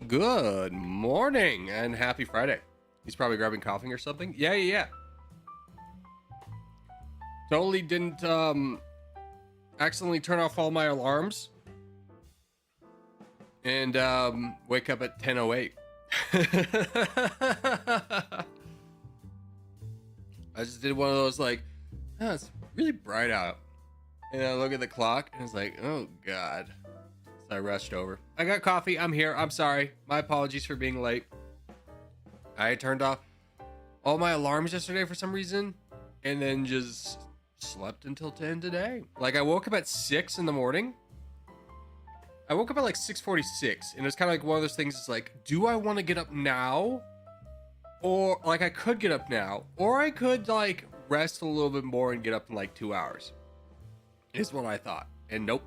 Good morning and happy Friday. He's probably grabbing coffee or something. Yeah. Totally didn't accidentally turn off all my alarms and wake up at 10:08. I just did one of those like, oh, it's really bright out. And I look at the clock and it's like, oh God. So I rushed over. I got coffee. I'm here. I'm sorry. My apologies for being late. I turned off all my alarms yesterday for some reason and then just slept until 10 today. Like I woke up at 6 in the morning. I woke up at like 6:46 and it's kind of like one of those things. It's like, do I want to get up now? Or like I could get up now, or I could like rest a little bit more and get up in like 2 hours is what I thought. And nope,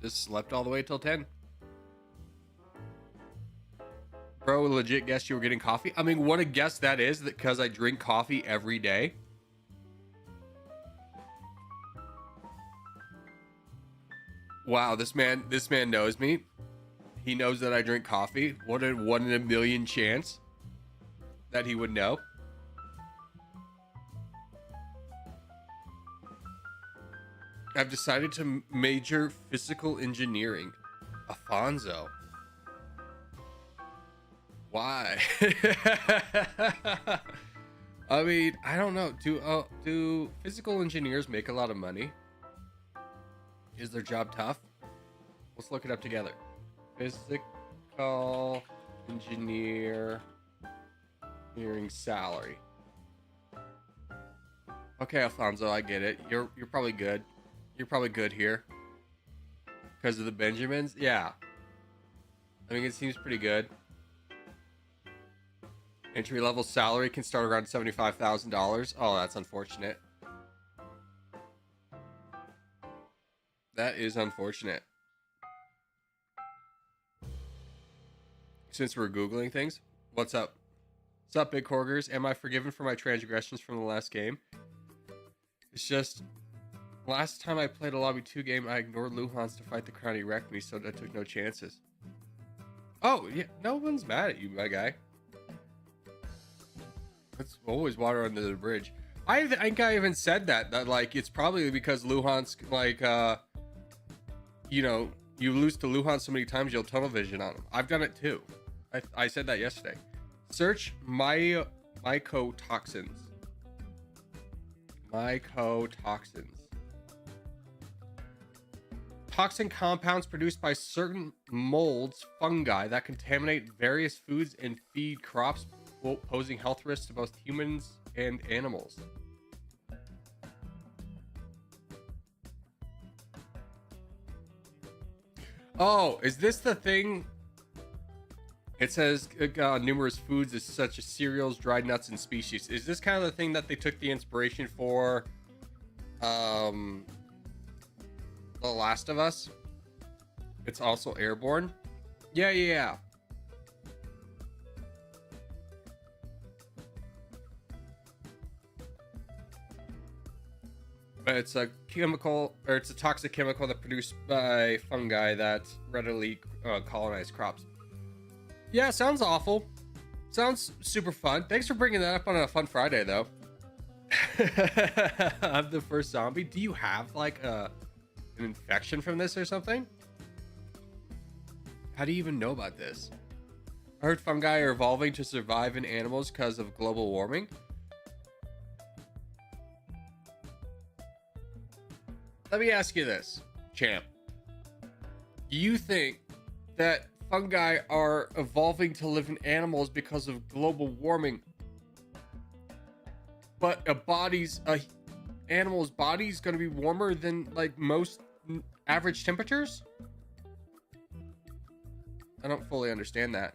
just slept all the way till 10. Bro, legit guessed you were getting coffee. I mean, what a guess that is, that because I drink coffee every day. Wow, this man knows me. He knows that I drink coffee. What a 1 in a million chance that he would know. I've decided to major physical engineering. Afonso. Why? I mean, I don't know. Do physical engineers make a lot of money? Is their job tough? Let's look it up together. Physical engineering salary. Okay, Alfonso, I get it. You're probably good. You're probably good here because of the Benjamins. Yeah, I mean it seems pretty good. Entry level salary can start around $75,000. Oh, that's unfortunate. That is unfortunate. Since we're Googling things, what's up? What's up, Big Corgers? Am I forgiven for my transgressions from the last game? It's just, last time I played a Lobby 2 game, I ignored Luhan's to fight the crown he wrecked me, so I took no chances. Oh, yeah, no one's mad at you, my guy. It's always water under the bridge. I think I even said that like, it's probably because Luhan's, like, you know, you lose to Luhan so many times, you'll tunnel vision on him. I've done it too. I said that yesterday. Search mycotoxins. Mycotoxins. Toxin compounds produced by certain molds, fungi that contaminate various foods and feed crops, posing health risks to both humans and animals. Oh, is this the thing? It says numerous foods such as cereals, dried nuts, and species. Is this kind of the thing that they took the inspiration for The Last of Us? It's also airborne. Yeah. But it's a chemical, or it's a toxic chemical that produced by fungi that readily colonize crops. Yeah, sounds awful. Sounds super fun. Thanks for bringing that up on a fun Friday, though. I'm the first zombie. Do you have like an infection from this or something? How do you even know about this? I heard fungi are evolving to survive in animals because of global warming. Let me ask you this, champ. Do you think that fungi are evolving to live in animals because of global warming, but animal's body is going to be warmer than like most average temperatures? I don't fully understand that.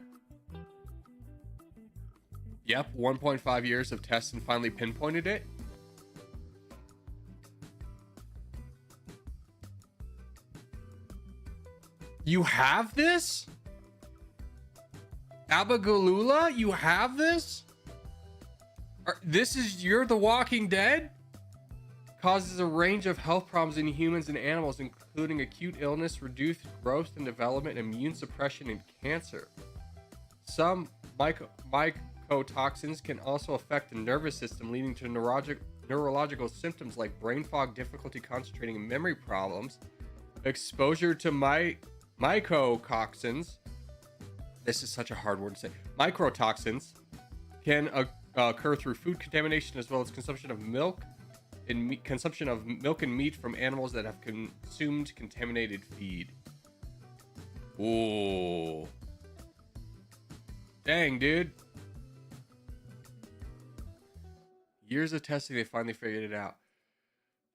Yep, 1.5 years of tests and finally pinpointed it. You have this? Abagalula, you have this? You're the Walking Dead? Causes a range of health problems in humans and animals, including acute illness, reduced growth and development, immune suppression, and cancer. Some mycotoxins can also affect the nervous system, leading to neurological symptoms like brain fog, difficulty concentrating, and memory problems. Exposure to mycotoxins, this is such a hard word to say, microtoxins, can occur through food contamination as well as consumption of milk and meat from animals that have consumed contaminated feed. Ooh. Dang, dude. Years of testing, they finally figured it out.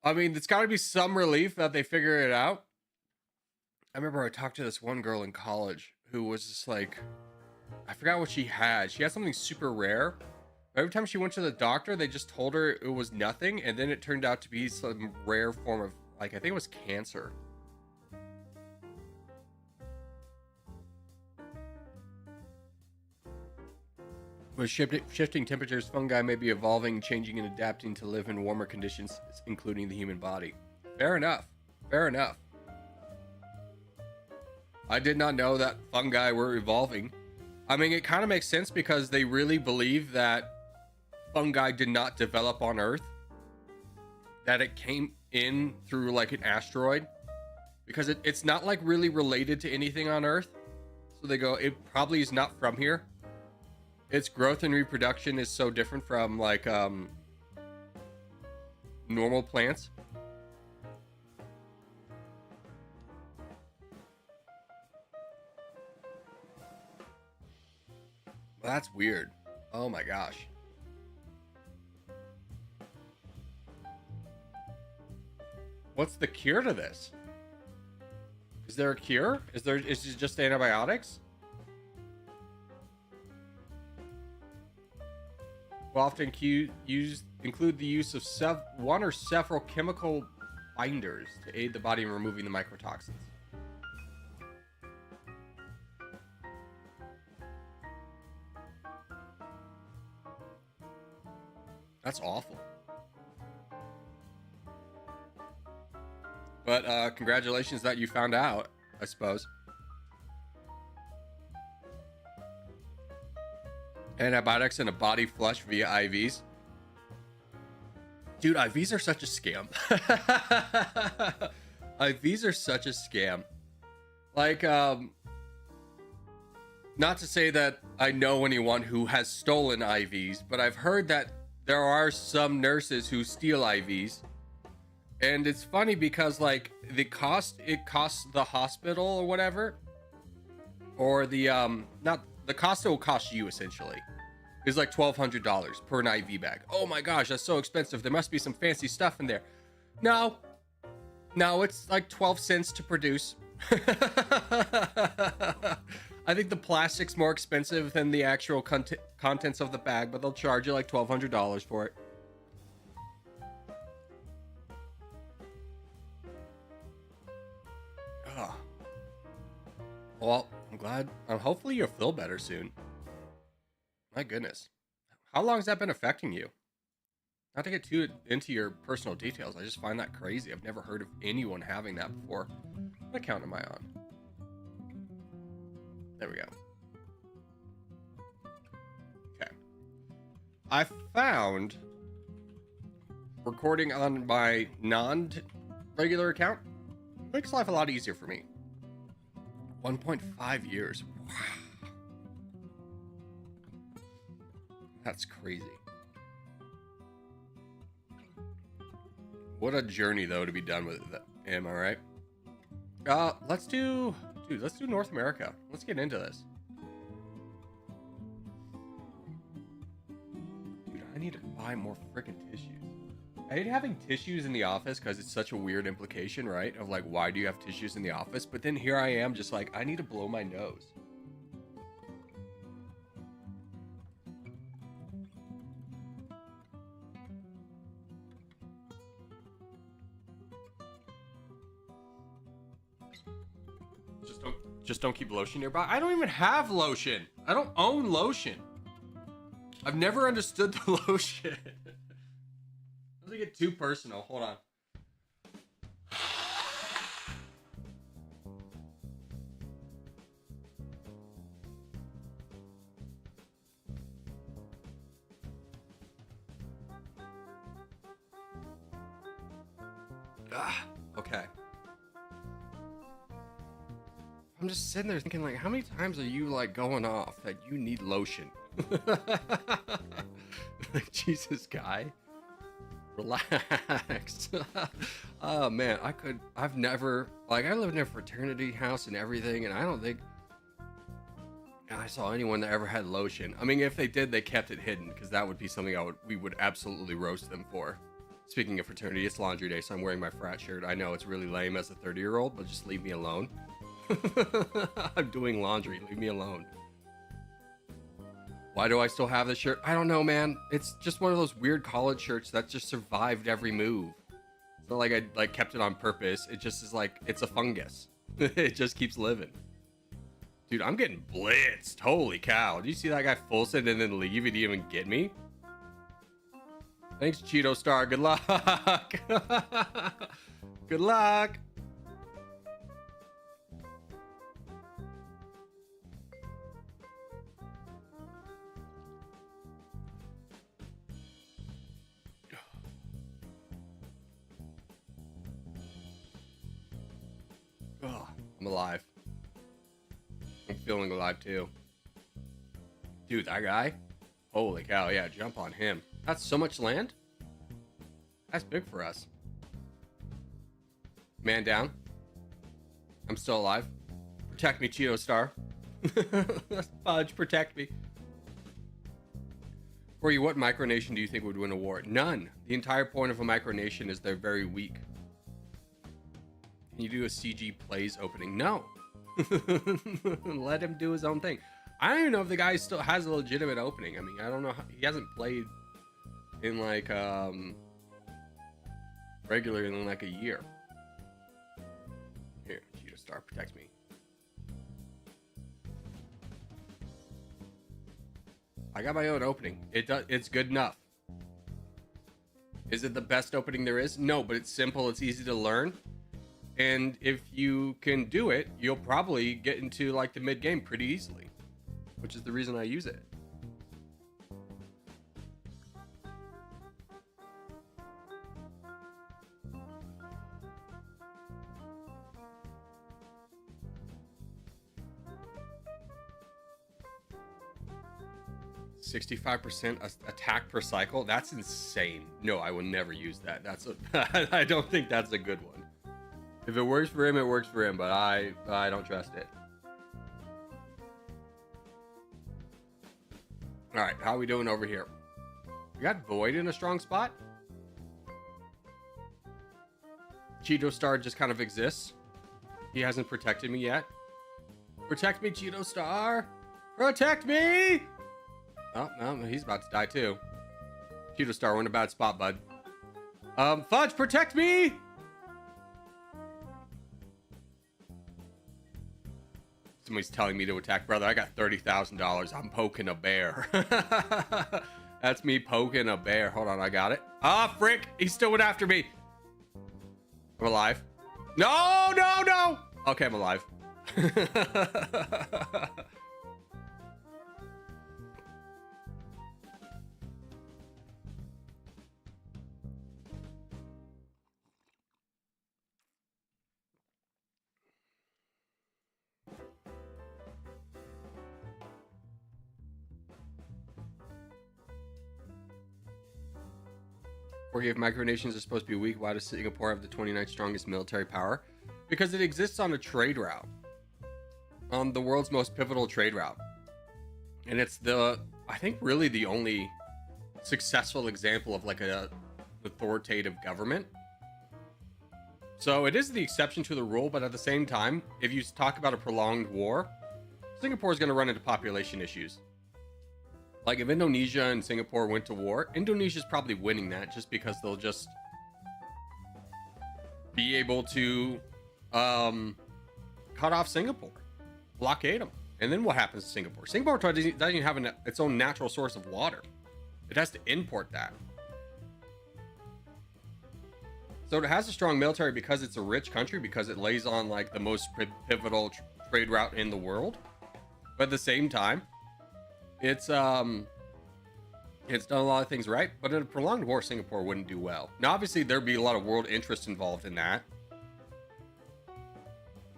I mean, there's got to be some relief that they figure it out. I remember I talked to this one girl in college who was just like, I forgot what she had. She had something super rare. Every time she went to the doctor, they just told her it was nothing, and then it turned out to be some rare form of, like, I think it was cancer. With shifting temperatures, fungi may be evolving, changing, and adapting to live in warmer conditions, including the human body. Fair enough. Fair enough. I did not know that fungi were evolving. I mean, it kind of makes sense because they really believe that fungi did not develop on Earth, that it came in through like an asteroid, because it's not like really related to anything on Earth. So they go, it probably is not from here. Its growth and reproduction is so different from like normal plants. Well, that's weird. Oh my gosh. What's the cure to this? Is there a cure? Is it just antibiotics? Will often include the use of one or several chemical binders to aid the body in removing the mycotoxins. That's awful. But congratulations that you found out, I suppose. Antibiotics in a body flush via IVs. Dude, IVs are such a scam. IVs are such a scam. Like, not to say that I know anyone who has stolen IVs, but I've heard that there are some nurses who steal IVs. And it's funny because like it costs the hospital or whatever, or the not the cost it will cost you essentially is like $1,200 per an IV bag. Oh my gosh, that's so expensive. There must be some fancy stuff in there. No, it's like 12 cents to produce. I think the plastic's more expensive than the actual contents of the bag, but they'll charge you like $1,200 for it. Oh. Well, I'm glad. Hopefully you'll feel better soon. My goodness. How long has that been affecting you? Not to get too into your personal details, I just find that crazy. I've never heard of anyone having that before. What account am I on? There we go. Okay. I found recording on my non-regular account makes life a lot easier for me. 1.5 years. Wow. That's crazy. What a journey, though, to be done with it. Am I right? Let's do North America. Let's get into this. Dude, I need to buy more freaking tissues. I hate having tissues in the office because it's such a weird implication, right? Of like, why do you have tissues in the office? But then here I am just like, I need to blow my nose. Just don't keep lotion nearby. I don't even have lotion. I don't own lotion. I've never understood the lotion. Doesn't get too personal. Hold on. Okay. I'm just sitting there thinking, like, how many times are you like going off that you need lotion? Like, Jesus, guy, relax. Oh man, I've never, like, I lived in a fraternity house and everything, and I don't think I saw anyone that ever had lotion. I mean, if they did, they kept it hidden, because that would be something we would absolutely roast them for. Speaking of fraternity, it's laundry day, so I'm wearing my frat shirt. I know it's really lame as a 30-year-old, but just leave me alone. I'm doing laundry. Leave me alone. Why do I still have this shirt? I don't know, man. It's just one of those weird college shirts that just survived every move. It's not like I like kept it on purpose. It just is like, it's a fungus. It just keeps living. Dude, I'm getting blitzed. Holy cow. Did you see that guy full send and then leave? He didn't even get me? Thanks, Cheeto Star. Good luck. Good luck. Oh, I'm alive. I'm feeling alive too. Dude, that guy. Holy cow. Yeah, jump on him. That's so much land. That's big for us. Man down. I'm still alive. Protect me, Cheeto Star. Fudge, protect me. For you, what micronation do you think would win a war? None. The entire point of a micronation is they're very weak. Can you do a CG plays opening? No. Let him do his own thing. I don't even know if the guy still has a legitimate opening. I mean, I don't know. He hasn't played in like regularly in like a year. Here, Cheetah Star protects me. I got my own opening. It's good enough. Is it the best opening there is? No, but it's simple. It's easy to learn. And if you can do it, you'll probably get into like the mid game pretty easily, which is the reason I use it. %65 attack per cycle. That's insane. No, I will never use that. I don't think that's a good one. If it works for him, it works for him, but I don't trust it. All right, how are we doing over here? We got Void in a strong spot. Cheeto Star just kind of exists. He hasn't protected me yet. Protect me, Cheeto Star. Protect me. Oh, no, he's about to die too. Cheeto Star, we're in a bad spot, bud. Fudge, protect me. Somebody's telling me to attack. Brother, I got $30,000. I'm poking a bear. That's me poking a bear. Hold on, I got it. Ah, frick. He's still went after me. I'm alive. No, no, no. Okay, I'm alive. Or if micronations are supposed to be weak, why does Singapore have the 29th strongest military power? Because it exists on a trade route. On the world's most pivotal trade route. And it's I think really the only successful example of like a authoritative government. So it is the exception to the rule, but at the same time, if you talk about a prolonged war, Singapore is going to run into population issues. Like if Indonesia and Singapore went to war, Indonesia's probably winning that just because they'll just be able to cut off Singapore, blockade them. And then what happens to Singapore? Singapore doesn't even have its own natural source of water. It has to import that. So it has a strong military because it's a rich country, because it lays on like the most pivotal trade route in the world. But at the same time, it's It's done a lot of things right, but in a prolonged war, Singapore wouldn't do well. Now, obviously, there'd be a lot of world interest involved in that,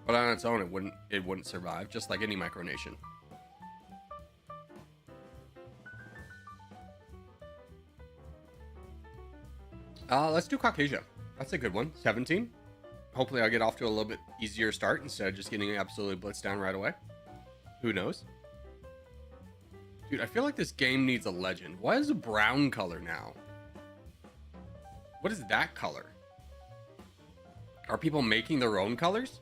but on its own, it wouldn't survive, just like any micronation. Let's do Caucasia. That's a good one. 17. Hopefully, I'll get off to a little bit easier start instead of just getting absolutely blitzed down right away. Who knows? Dude, I feel like this game needs a legend. Why is it brown color now? What is that color? Are people making their own colors?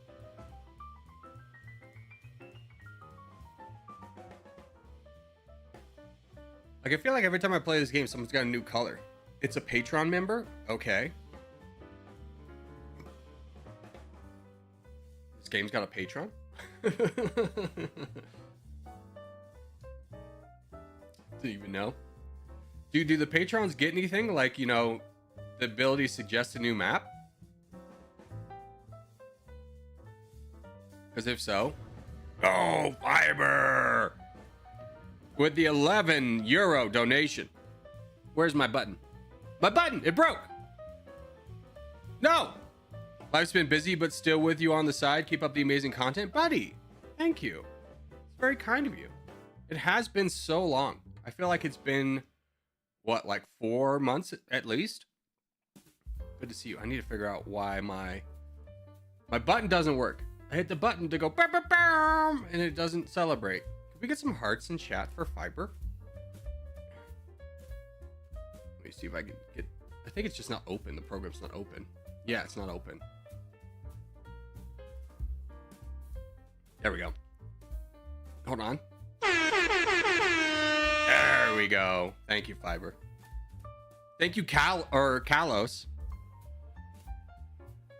Like, I feel like every time I play this game, someone's got a new color. It's a Patreon member? Okay. This game's got a Patreon? Didn't even know. Dude, do the patrons get anything? Like, you know, the ability to suggest a new map? Because if so... Oh, Fiber! With the 11 euro donation. Where's my button? My button! It broke! No! Life's been busy, but still with you on the side. Keep up the amazing content. Buddy, thank you. It's very kind of you. It has been so long. I feel like it's been, what, like 4 months at least? Good to see you. I need to figure out why my button doesn't work. I hit the button to go bam, bam, bam, and it doesn't celebrate. Can we get some hearts in chat for Fiber? Let me see if I can get... I think it's just not open. The program's not open. Yeah, it's not open. There we go. Hold on. There we go. Thank you, Fiber. Thank you, Kalos,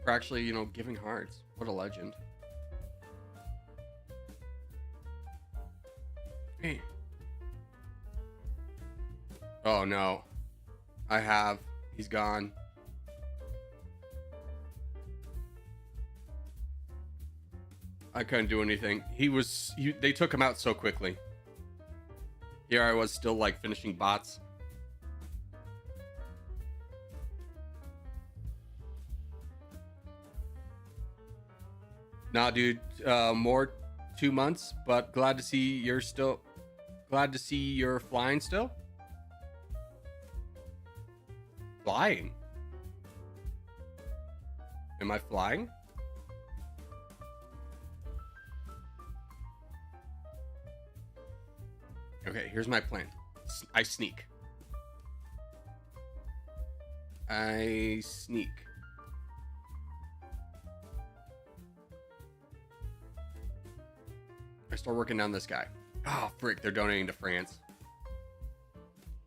for actually, you know, giving hearts. What a legend. Hey. Oh no. I have. He's gone. I couldn't do anything. They took him out so quickly. Here I was still like finishing bots. Nah, dude, more 2 months, but glad to see you're flying still. Flying? Am I flying? Okay, here's my plan. I sneak. I start working down this guy. Oh, frick, they're donating to France.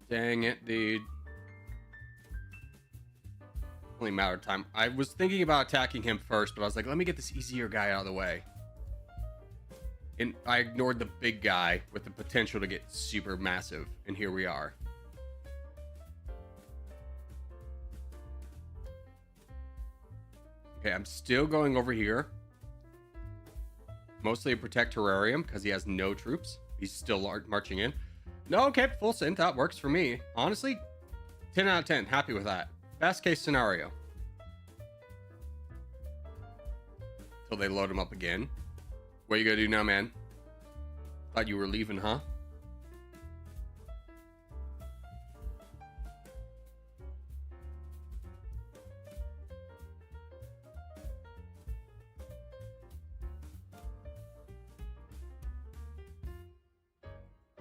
Dang it, dude. Only a matter of time. I was thinking about attacking him first, but I was like, let me get this easier guy out of the way. And I ignored the big guy with the potential to get super massive. And here we are. Okay, I'm still going over here. Mostly to protect Terrarium because he has no troops. He's still marching in. No, okay, full synth. That works for me. Honestly, 10 out of 10. Happy with that. Best case scenario. Till they load him up again. What are you gonna do now, man? Thought you were leaving, huh?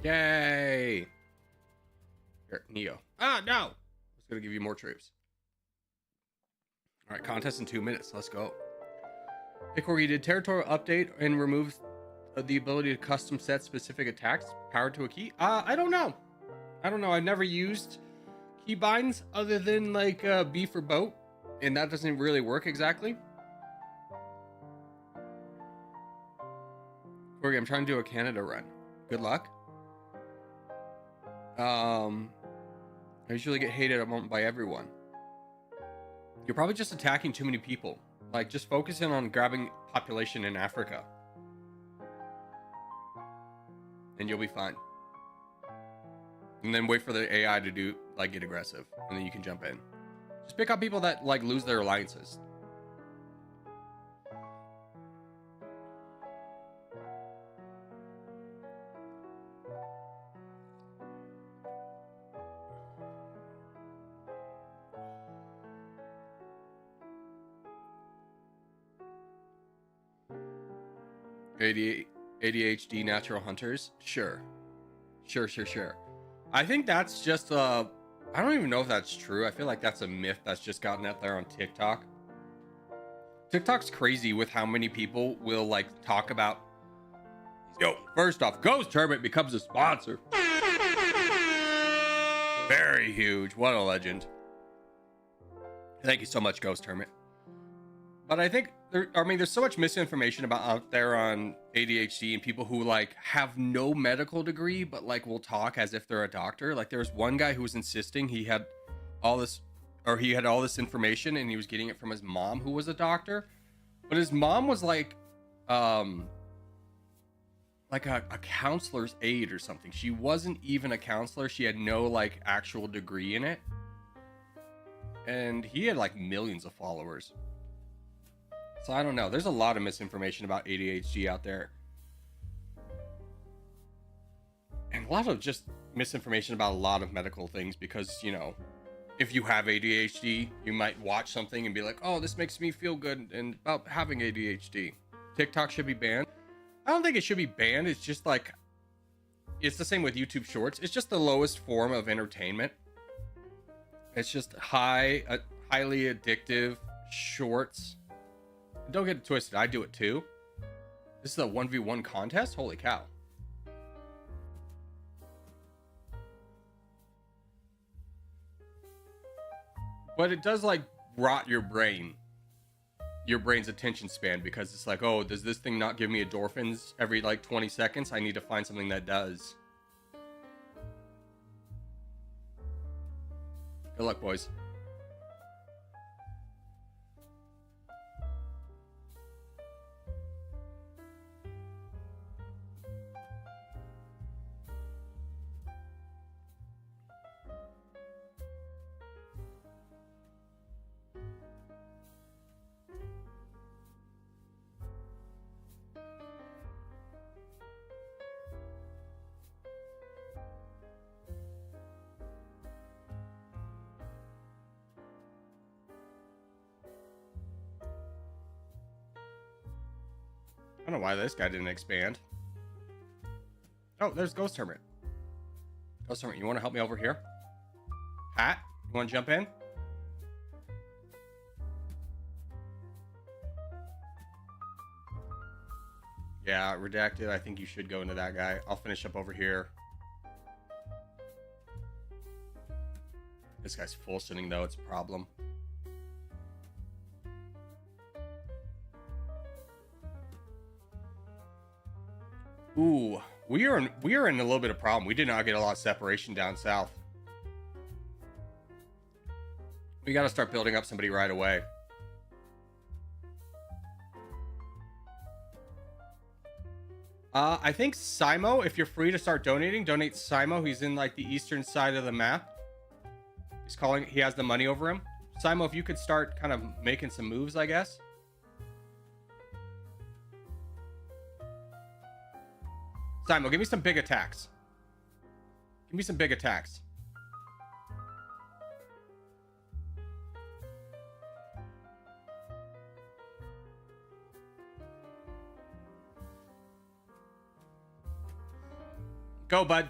Yay! Here, Neo. Ah, no! I was gonna give you more troops. Alright, contest in 2 minutes. Let's go. Hey, Corgi, did Territorial update and remove the ability to custom set specific attacks powered to a key? I don't know. I've never used keybinds other than like B for boat, and that doesn't really work exactly. Corgi, I'm trying to do a Canada run. Good luck. I usually get hated by everyone. You're probably just attacking too many people. Like, just focusing on grabbing population in Africa. And you'll be fine. and then wait for the AI to do like get aggressive, and then you can jump in. Just pick up people that like lose their alliances. ADHD natural hunters? Sure. Sure. I think that's just I don't even know if that's true. I feel like that's a myth that's just gotten out there on TikTok. TikTok's crazy with how many people will like talk about, yo, first off, Ghost Hermit becomes a sponsor. Very huge. What a legend. Thank you so much, Ghost Hermit. But I think there's so much misinformation about out there on ADHD and people who like have no medical degree, but like will talk as if they're a doctor. Like there was one guy who was insisting he had all this information and he was getting it from his mom, who was a doctor. But his mom was like a counselor's aide or something. She wasn't even a counselor. She had no like actual degree in it. And he had like millions of followers. So I don't know. There's a lot of misinformation about ADHD out there. And a lot of just misinformation about a lot of medical things because, you know, if you have ADHD, you might watch something and be like, oh, this makes me feel good and about having ADHD. TikTok should be banned. I don't think it should be banned. It's just like, it's the same with YouTube Shorts. It's just the lowest form of entertainment. It's just highly addictive shorts. Don't get it twisted. I do it too. This is a 1v1 contest? Holy cow. But it does like rot your brain's attention span because it's like, oh, does this thing not give me endorphins every like 20 seconds? I need to find something that does. Good luck, boys. I don't know why this guy didn't expand. Oh, there's Ghost Hermit. Ghost Hermit, you want to help me over here? Pat, you want to jump in? Yeah, Redacted, I think you should go into that guy. I'll finish up over here. This guy's full sitting though, it's a problem. Ooh, we are in a little bit of problem. We did not get a lot of separation down south. We got to start building up somebody right away. I think Simo, if you're free to start donating, donate Simo. He's in like the eastern side of the map. He has the money over him. Simo, if you could start kind of making some moves, I guess. Simo, give me some big attacks. Give me some big attacks. Go, bud.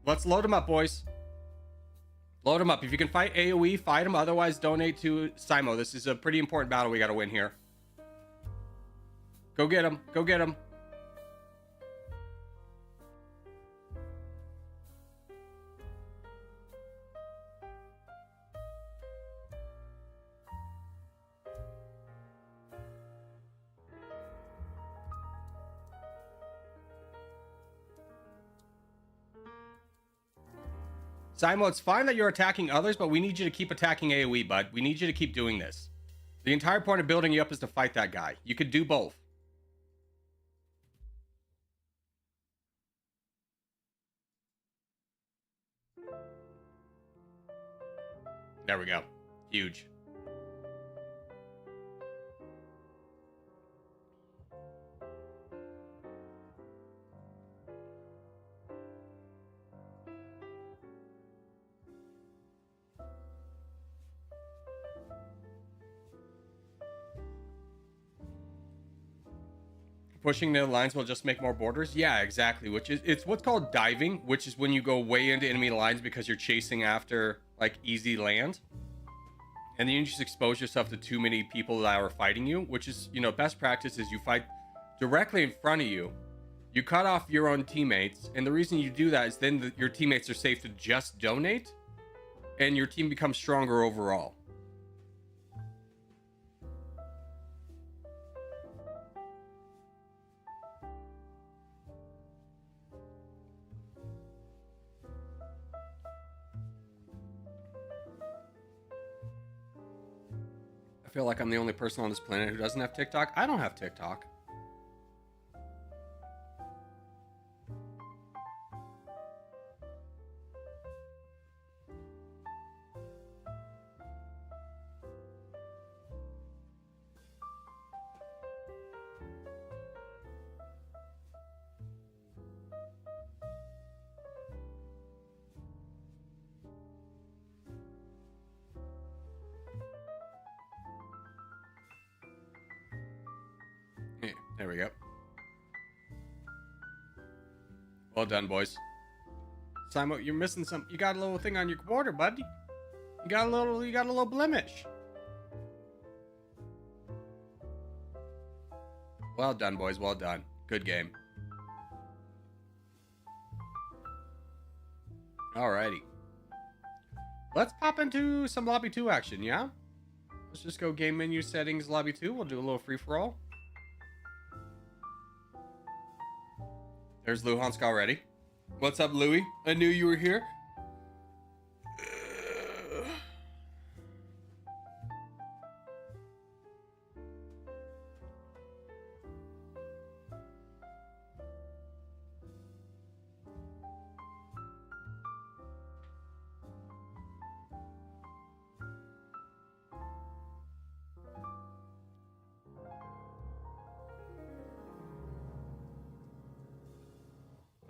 Let's load them up, boys. Load them up. If you can fight AoE, fight them. Otherwise, donate to Simo. This is a pretty important battle we got to win here. Go get him. Go get him. Simo, it's fine that you're attacking others, but we need you to keep attacking AoE, bud. We need you to keep doing this. The entire point of building you up is to fight that guy. You could do both. There we go. Huge. Pushing the lines will just make more borders. Yeah, exactly. Which is, it's what's called diving, which is when you go way into enemy lines because you're chasing after like easy land, and then you just expose yourself to too many people that are fighting you. Which is, you know, best practice is you fight directly in front of you. You cut off your own teammates, and the reason you do that is then your teammates are safe to just donate, and your team becomes stronger overall. I feel like I'm the only person on this planet who doesn't have TikTok. I don't have TikTok. There we go. Well done, boys. Simon, you're missing some. You got a little thing on your border, buddy. You got a little blemish. Well done, boys. Well done. Good game. Alrighty. Let's pop into some Lobby 2 action, yeah? Let's just go game menu settings, Lobby 2. We'll do a little free-for-all. There's Luhansk already. What's up, Louis? I knew you were here.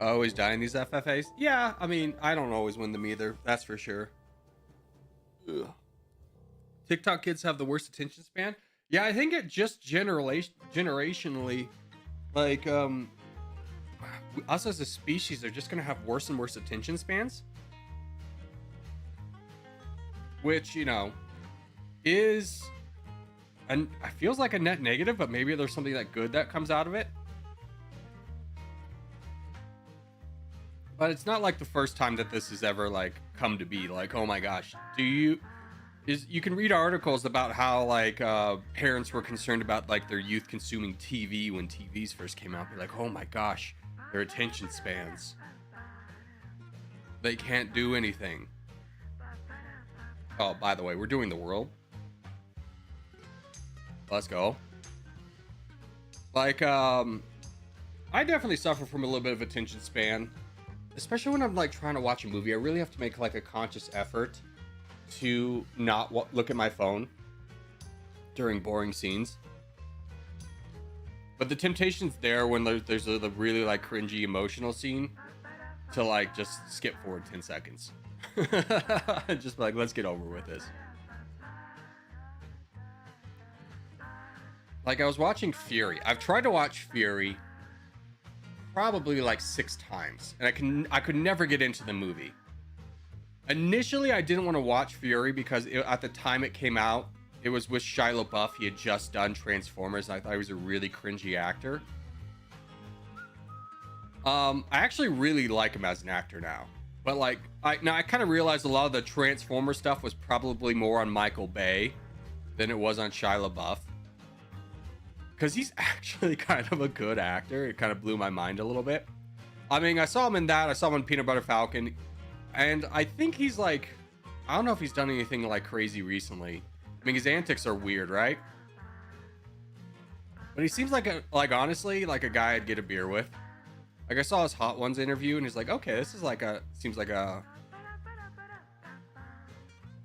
I always die in these FFAs. Yeah, I mean, I don't always win them either. That's for sure. Ugh. TikTok kids have the worst attention span. Yeah, I think it just generationally, like, us as a species are just gonna have worse and worse attention spans. Which, you know, is, and it feels like a net negative, but maybe there's something that good that comes out of it. But it's not like the first time that this has ever like come to be. Like, oh my gosh, you can read articles about how like parents were concerned about like their youth consuming TV when TVs first came out. They're like, oh my gosh, their attention spans, they can't do anything. Oh, by the way, we're doing the world. Let's go. Like, I definitely suffer from a little bit of attention span. Especially when I'm like trying to watch a movie, I really have to make like a conscious effort to not look at my phone during boring scenes. But the temptation's there when there's a really like cringy emotional scene to like just skip forward 10 seconds. Just like, let's get over with this. Like, I was watching Fury. I've tried to watch Fury probably like 6 times, and I could never get into the movie. Initially, I didn't want to watch Fury because at the time it came out, it was with Shia LaBeouf. He had just done Transformers, and I thought he was a really cringy actor. I actually really like him as an actor now, but like I kind of realized a lot of the Transformer stuff was probably more on Michael Bay than it was on Shia LaBeouf. Because he's actually kind of a good actor. It kind of blew my mind a little bit. I mean, I saw him in that. I saw him in Peanut Butter Falcon. And I think he's like, I don't know if he's done anything like crazy recently. I mean, his antics are weird, right? But he seems like honestly, like a guy I'd get a beer with. Like I saw his Hot Ones interview and he's like, okay, this is like seems like a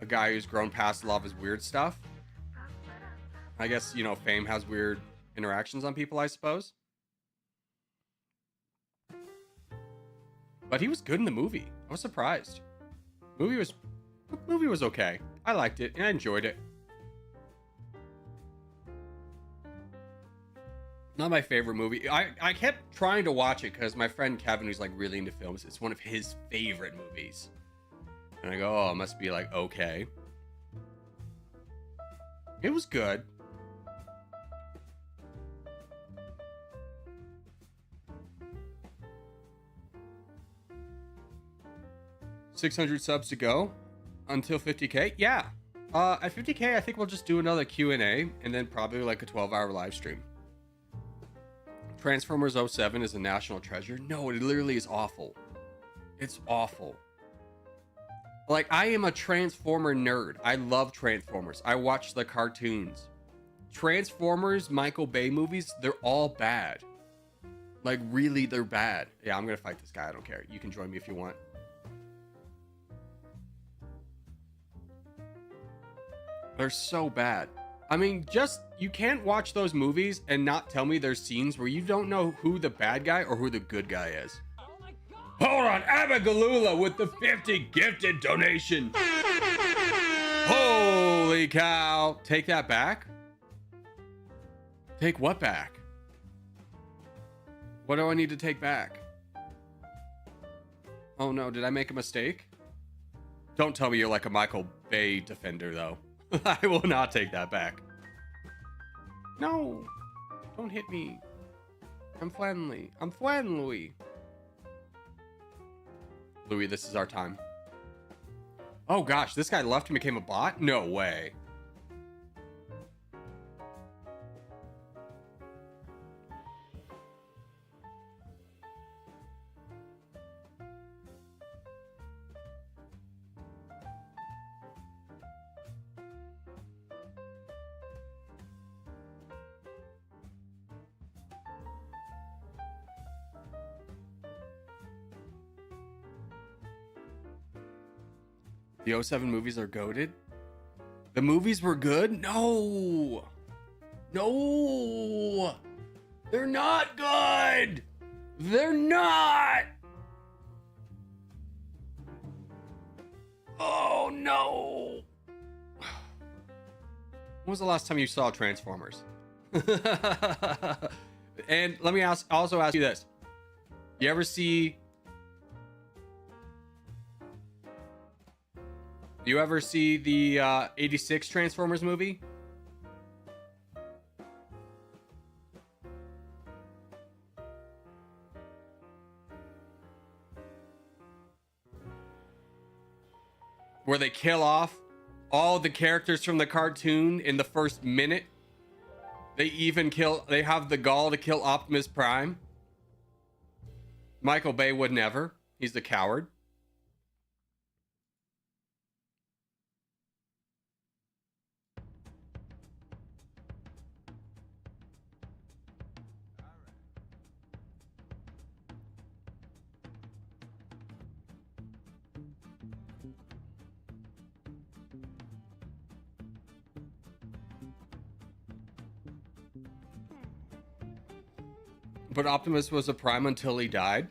guy who's grown past a lot of his weird stuff. I guess, you know, fame has weird interactions on people, I suppose. But he was good in the movie. I was surprised. Movie was okay. I liked it and I enjoyed it. Not my favorite movie. I kept trying to watch it because my friend Kevin, who's like really into films, it's one of his favorite movies. And I go, oh, it must be like okay. It was good. $600 subs to go until 50k. Yeah. At 50k, I think we'll just do another Q&A and then probably like a 12-hour live stream. Transformers 07 is a national treasure. No, it literally is awful. It's awful. Like, I am a Transformer nerd. I love Transformers. I watch the cartoons. Transformers, Michael Bay movies, they're all bad. Like, really, they're bad. Yeah, I'm gonna fight this guy. I don't care. You can join me if you want. They're so bad. I mean, just, you can't watch those movies and not tell me there's scenes where you don't know who the bad guy or who the good guy is. Oh my God. Hold on, Abigalula with the 50 gifted donation. Holy cow. Take that back? Take what back? What do I need to take back? Oh no, did I make a mistake? Don't tell me you're like a Michael Bay defender though. I will not take that back. No, don't hit me. I'm friendly. I'm friendly. Louis, this is our time. Oh gosh, this guy left and became a bot? No way. The 07 movies are goated. The movies were good? No. No. They're not good. They're not. Oh no. When was the last time you saw Transformers? And let me also ask you this. You ever see the 86 Transformers movie? Where they kill off all the characters from the cartoon in the first minute. They have the gall to kill Optimus Prime. Michael Bay would never. He's the coward. But Optimus was a Prime until he died.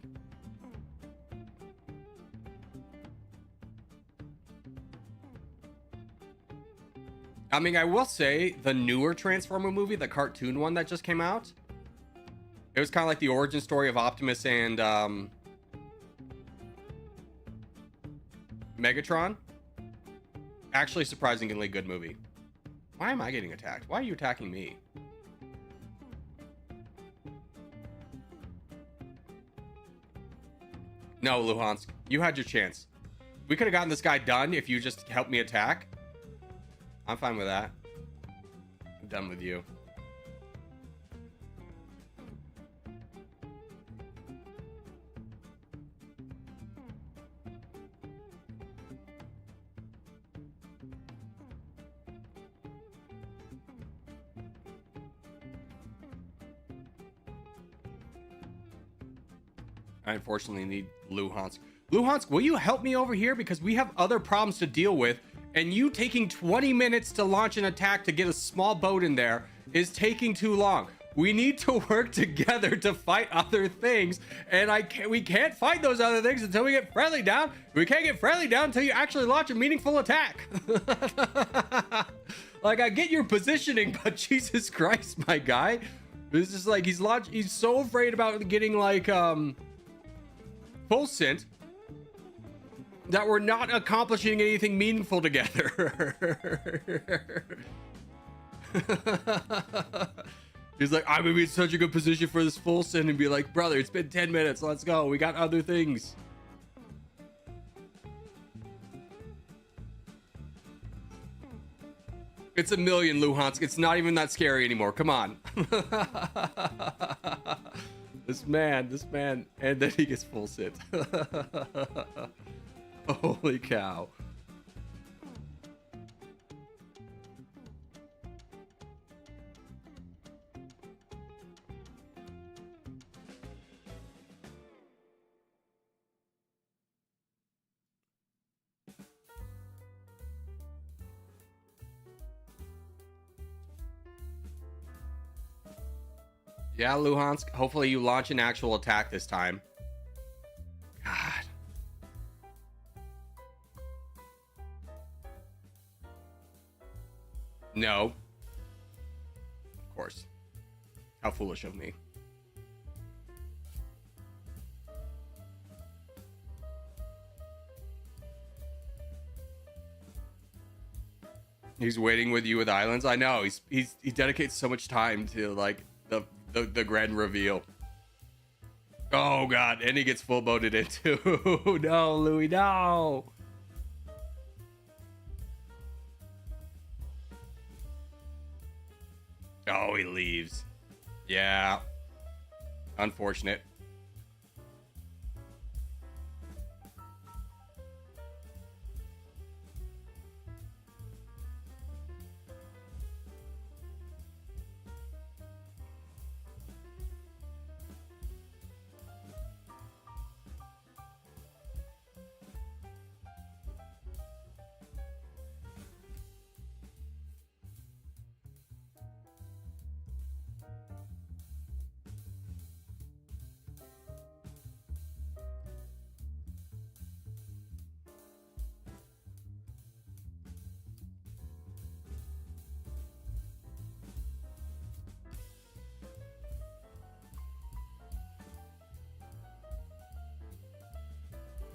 I mean, I will say the newer Transformer movie, the cartoon one that just came out, it was kind of like the origin story of Optimus and Megatron. Actually, surprisingly good movie. Why am I getting attacked? Why are you attacking me? No, Luhansk, you had your chance. We could have gotten this guy done if you just helped me attack. I'm fine with that. I'm done with you. I unfortunately need Luhansk. Luhansk, will you help me over here? Because we have other problems to deal with. And you taking 20 minutes to launch an attack to get a small boat in there is taking too long. We need to work together to fight other things. And we can't fight those other things until we get friendly down. We can't get friendly down until you actually launch a meaningful attack. Like, I get your positioning, but Jesus Christ, my guy. It's just like he's so afraid about getting like full synth that we're not accomplishing anything meaningful together. He's like, I'm gonna be in such a good position for this full synth, and be like, brother, it's been 10 minutes, let's go, we got other things. It's a million, Luhansk. It's not even that scary anymore. Come on. This man. And then he gets full sit. Holy cow. Yeah, Luhansk. Hopefully you launch an actual attack this time. God. No. Of course. How foolish of me. He's waiting with you with islands. I know. He dedicates so much time to like the grand reveal. Oh god, and he gets full boated into. No, Louis, no. Oh, he leaves. Yeah. Unfortunate.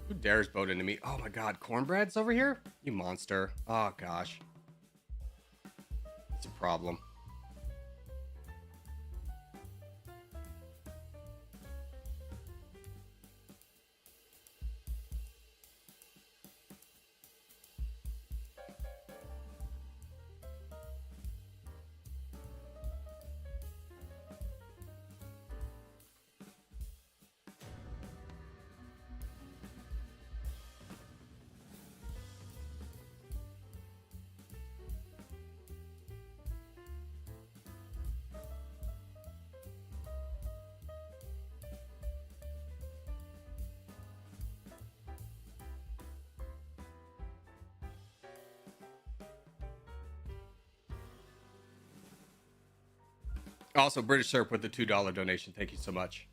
Who dares boat into me? Oh my god, Cornbread's over here? You monster. Oh gosh. It's a problem. Also, British Surf with the $2 donation. Thank you so much.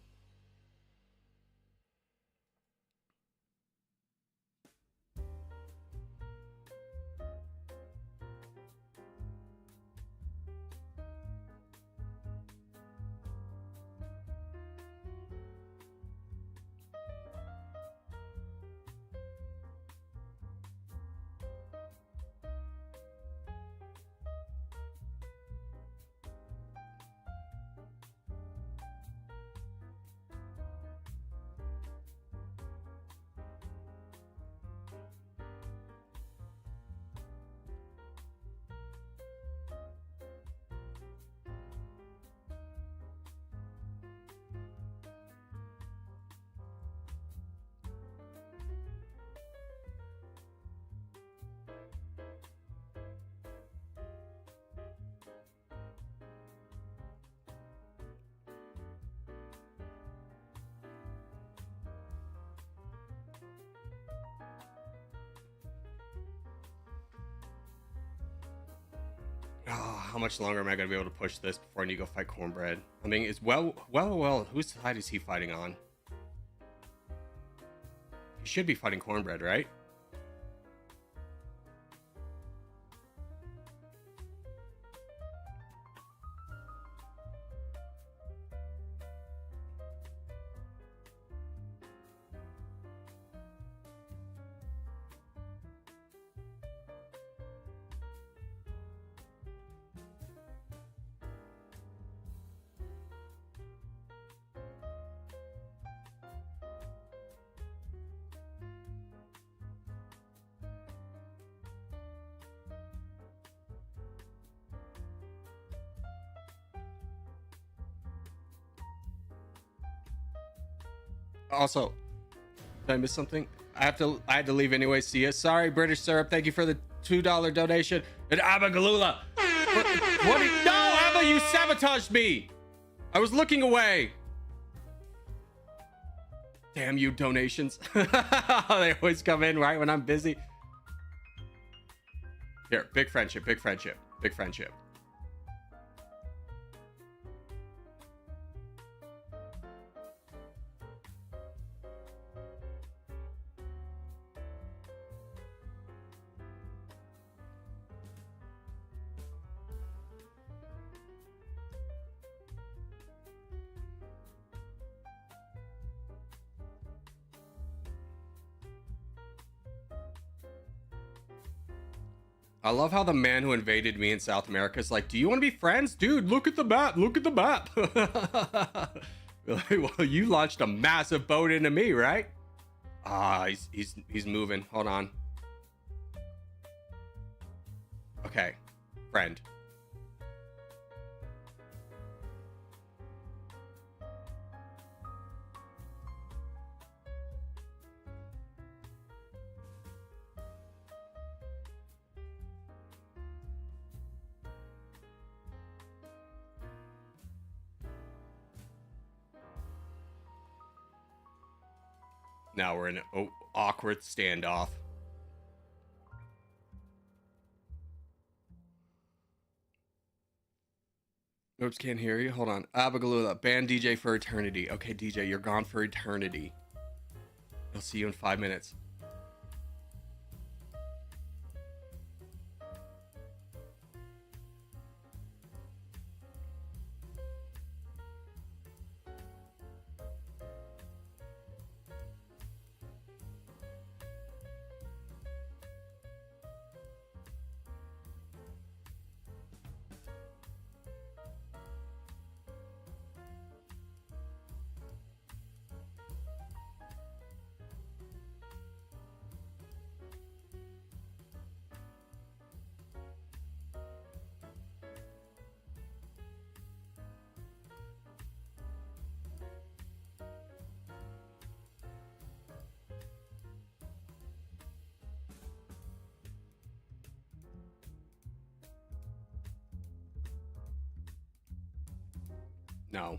how much longer am I gonna be able to push this before I need to go fight Cornbread? I mean, it's well. Whose side is he fighting on? He should be fighting Cornbread, right? Also, did I miss something? I had to leave anyway. See ya. Sorry, British Syrup. Thank you for the $2 donation. And Abba Galula. No, Abba, you sabotaged me. I was looking away. Damn you, donations. They always come in right when I'm busy. Here, big friendship, big friendship, big friendship. I love how the man who invaded me in South America is like, do you want to be friends? Dude, look at the map. Look at the map. Well, you launched a massive boat into me, right? Ah, he's moving. Hold on. Okay, friend. Now we're in an awkward standoff. Oops, can't hear you. Hold on. Abagalula, ban DJ for eternity. Okay, DJ, you're gone for eternity. I'll see you in 5 minutes. No.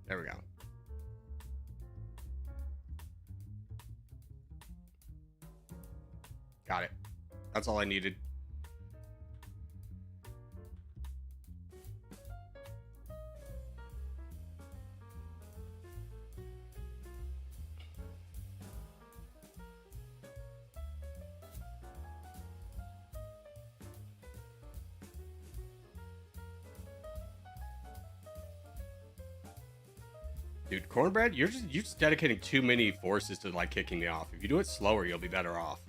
There we go. Got it. That's all I needed. Dude, Cornbread, you're just dedicating too many forces to like kicking me off. If you do it slower, you'll be better off.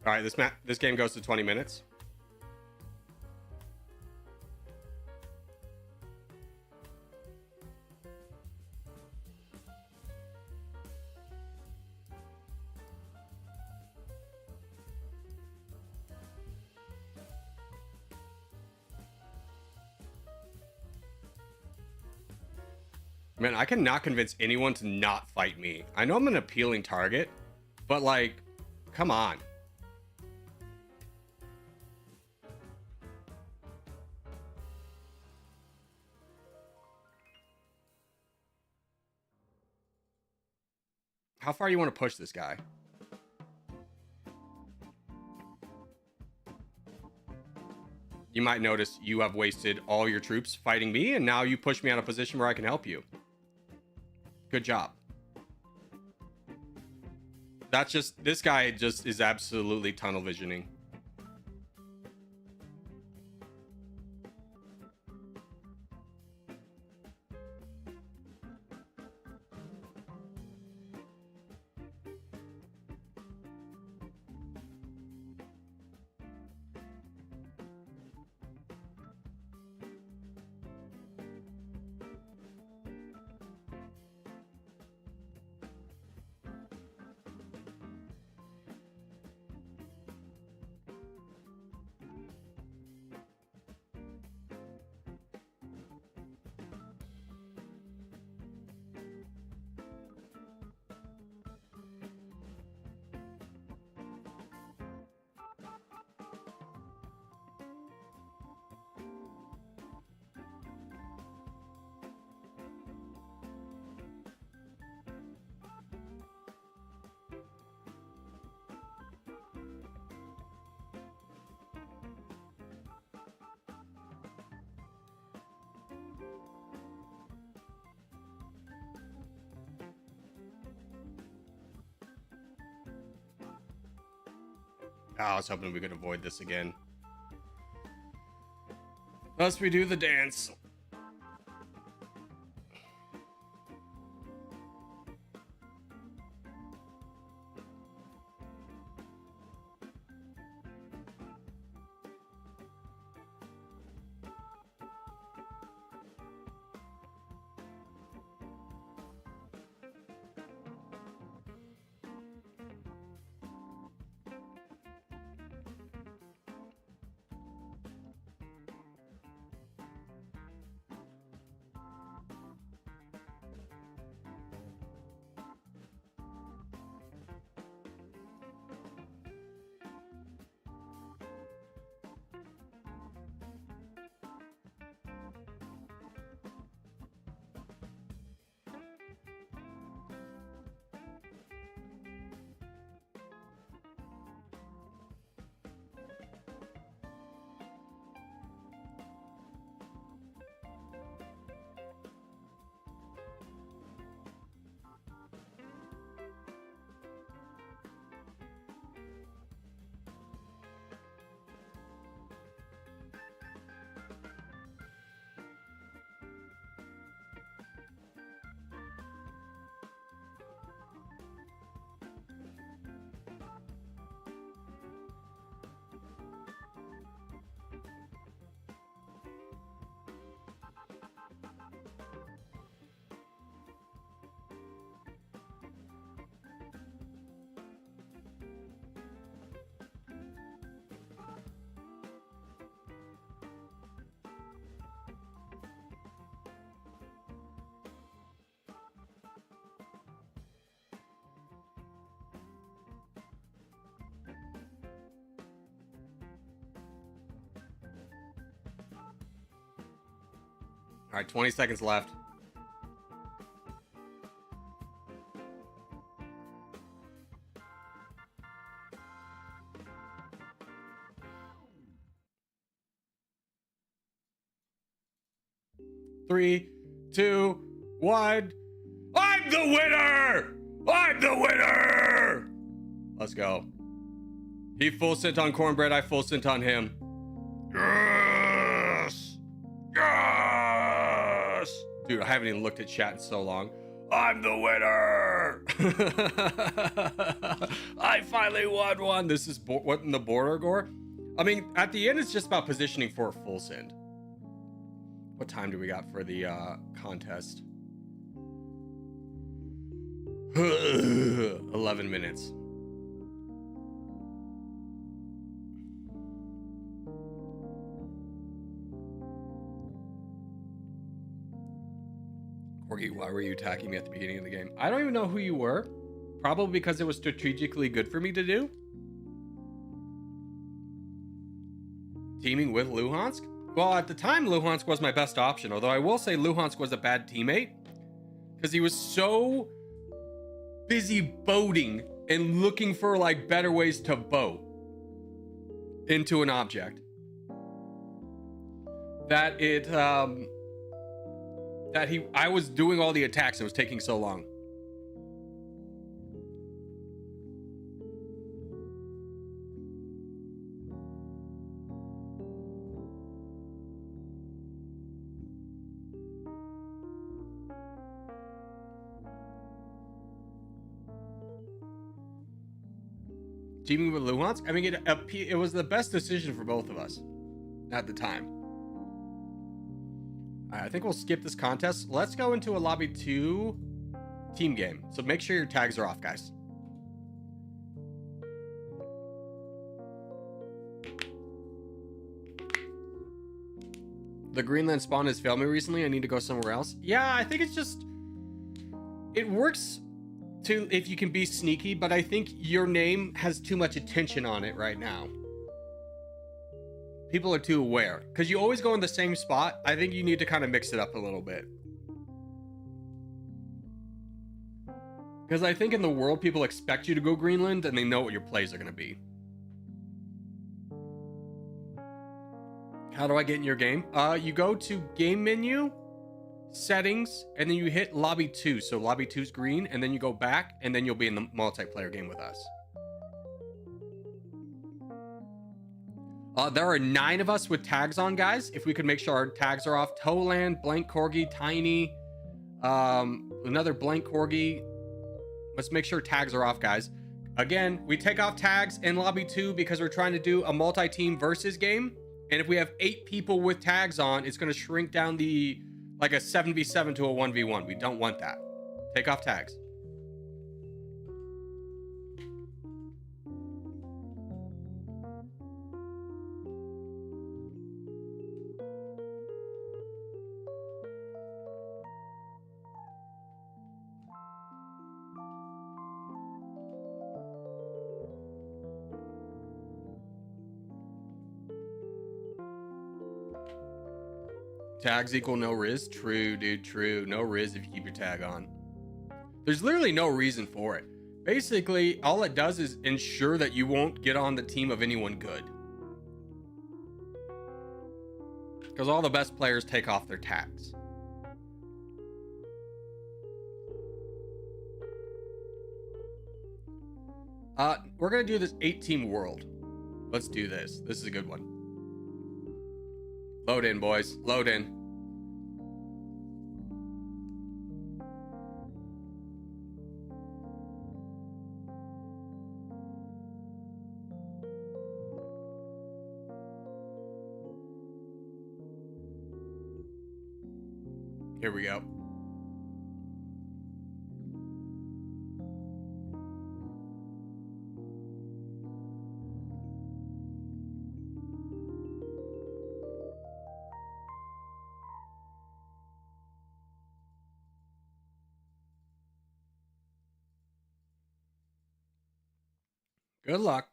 All right, this game goes to 20 minutes. Man, I cannot convince anyone to not fight me. I know I'm an appealing target, but like, come on. How far you want to push this guy? You might notice you have wasted all your troops fighting me, and now you push me out of a position where I can help you. Good job. That's just, this guy just is absolutely tunnel visioning. Oh, I was hoping we could avoid this again. Thus we do the dance. All right, 20 seconds left. Three, two, one. I'm the winner! I'm the winner! Let's go. He full sent on cornbread, I full sent on him. Yes! Yes! Dude, I haven't even looked at chat in so long. I'm the winner! I finally won one. This is what in the border gore? I mean, at the end, it's just about positioning for a full send. What time do we got for the contest? 11 minutes. Corgi, why were you attacking me at the beginning of the game? I don't even know who you were. Probably because it was strategically good for me to do. Teaming with Luhansk? Well, at the time, Luhansk was my best option. Although I will say Luhansk was a bad teammate. Because he was so busy boating and looking for like better ways to boat into an object. That I was doing all the attacks. It was taking so long. Teaming with Luhansk? I mean, it was the best decision for both of us at the time. I think we'll skip this contest. Let's go into a lobby 2 team game. So make sure your tags are off, guys. The Greenland spawn has failed me recently. I need to go somewhere else. Yeah, I think it's just... It works to if you can be sneaky, but I think your name has too much attention on it right now. People are too aware because you always go in the same spot. I think you need to kind of mix it up a little bit, because I think in the world people expect you to go Greenland and they know what your plays are going to be. How do I get in your game? You go to game menu, settings, and then you hit lobby 2. So lobby 2 is green, and then you go back, and then you'll be in the multiplayer game with us. There are 9 of us with tags on, guys. If we could make sure our tags are off. Toland, Blank Corgi, Tiny, another Blank Corgi. Let's make sure tags are off, guys. Again, we take off tags in lobby 2 because we're trying to do a multi-team versus game. And if we have 8 people with tags on, it's going to shrink down the, like a 7v7 to a 1v1. We don't want that. Take off tags. Tags equal no Riz? True, dude, true. No Riz if you keep your tag on. There's literally no reason for it. Basically, all it does is ensure that you won't get on the team of anyone good. Because all the best players take off their tags. We're going to do this 8-team world. Let's do this. This is a good one. Load in, boys. Load in. Here we go. Good luck.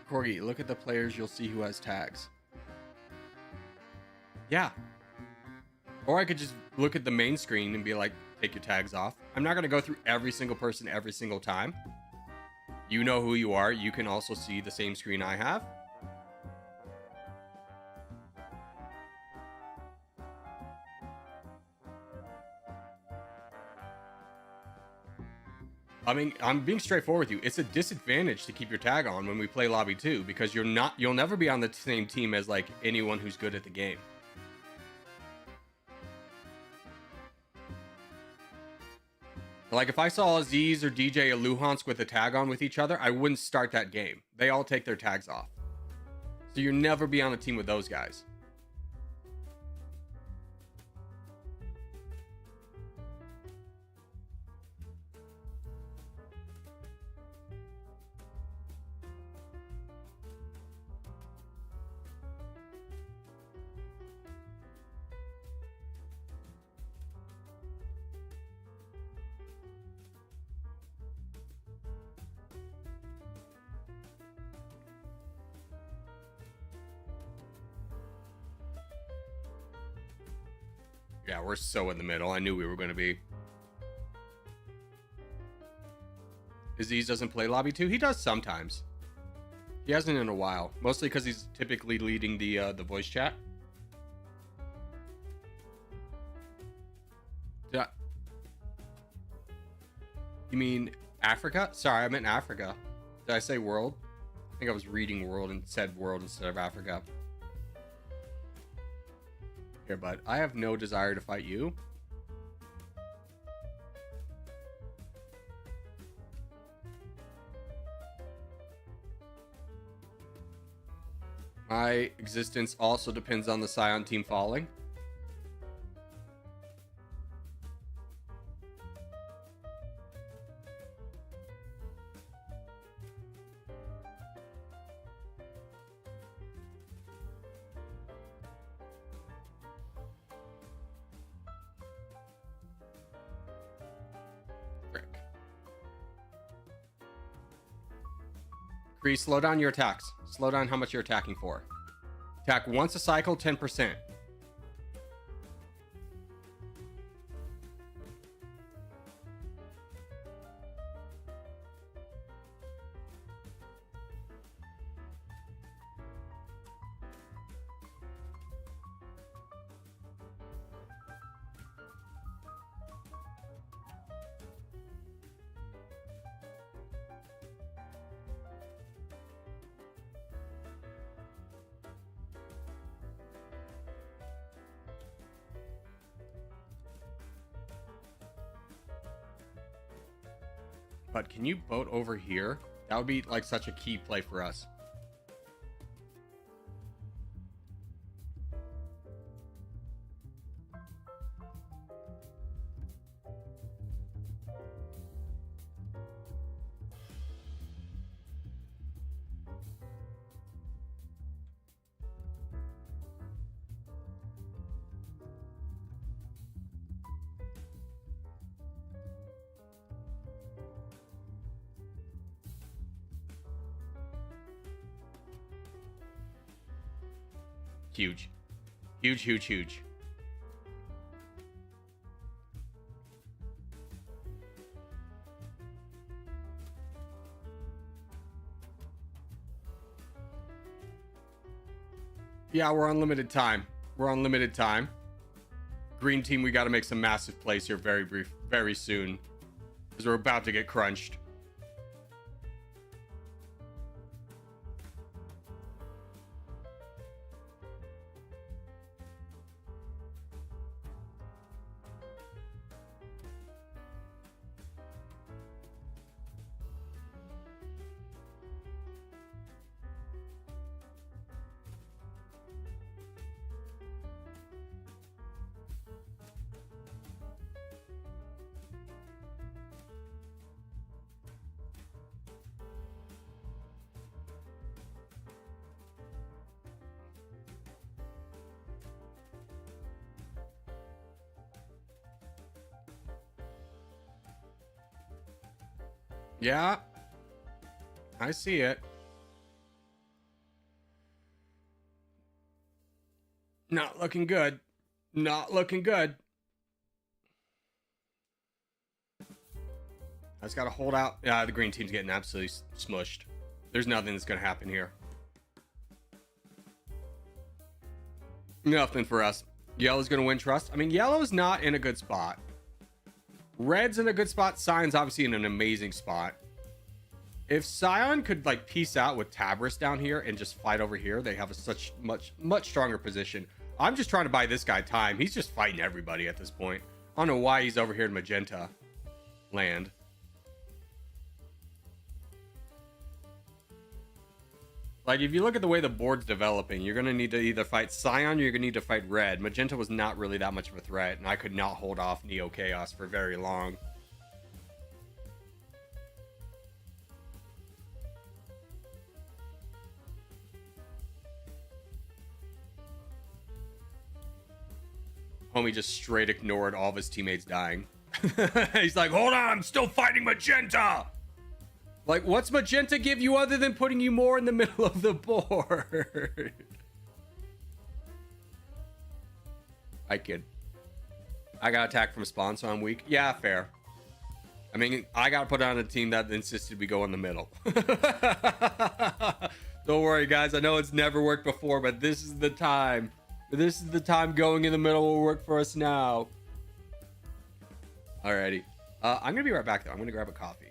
Corgi, look at the players. You'll see who has tags. Yeah. Or I could just look at the main screen and be like, take your tags off. I'm not going to go through every single person every single time. You know who you are. You can also see the same screen I have. I mean, I'm being straightforward with you. It's a disadvantage to keep your tag on when we play lobby 2 because you'll never be on the same team as like anyone who's good at the game. Like if I saw Aziz or DJ or Luhansk with a tag on with each other, I wouldn't start that game. They all take their tags off. So you'll never be on a team with those guys. Yeah, we're so in the middle. I knew we were going to be. Aziz doesn't play Lobby 2? He does sometimes. He hasn't in a while. Mostly because he's typically leading the voice chat. Yeah. You mean Africa? Sorry, I meant Africa. Did I say world? I think I was reading world and said world instead of Africa. Here, bud. I have no desire to fight you. My existence also depends on the Scion team falling. Kree, slow down your attacks. Slow down how much you're attacking for. Attack once a cycle, 10%. But can you boat over here? That would be like such a key play for us. Huge. Huge, huge, huge. Yeah, we're on limited time. We're on limited time. Green team, we got to make some massive plays here very soon. Because we're about to get crunched. Yeah, I see it. Not looking good. Not looking good. I just gotta hold out. Yeah, the green team's getting absolutely smushed. There's nothing that's gonna happen here. Nothing for us. Yellow's gonna win trust. I mean, yellow's not in a good spot. Red's in a good spot. Sion's obviously in an amazing spot. If Sion could like peace out with Tabris down here and just fight over here, they have a much stronger position. I'm just trying to buy this guy time. He's just fighting everybody at this point. I don't know why he's over here in Magenta land. Like, if you look at the way the board's developing, you're going to need to either fight Sion or you're going to need to fight Red. Magenta was not really that much of a threat, and I could not hold off Neo Chaos for very long. Homie just straight ignored all of his teammates dying. He's like, hold on, I'm still fighting Magenta! Like, what's Magenta give you other than putting you more in the middle of the board? I kid. I got attacked from spawn, so I'm weak. Yeah, fair. I mean, I got put on a team that insisted we go in the middle. Don't worry, guys. I know it's never worked before, but this is the time. This is the time going in the middle will work for us now. Alrighty. I'm gonna be right back though. I'm gonna grab a coffee.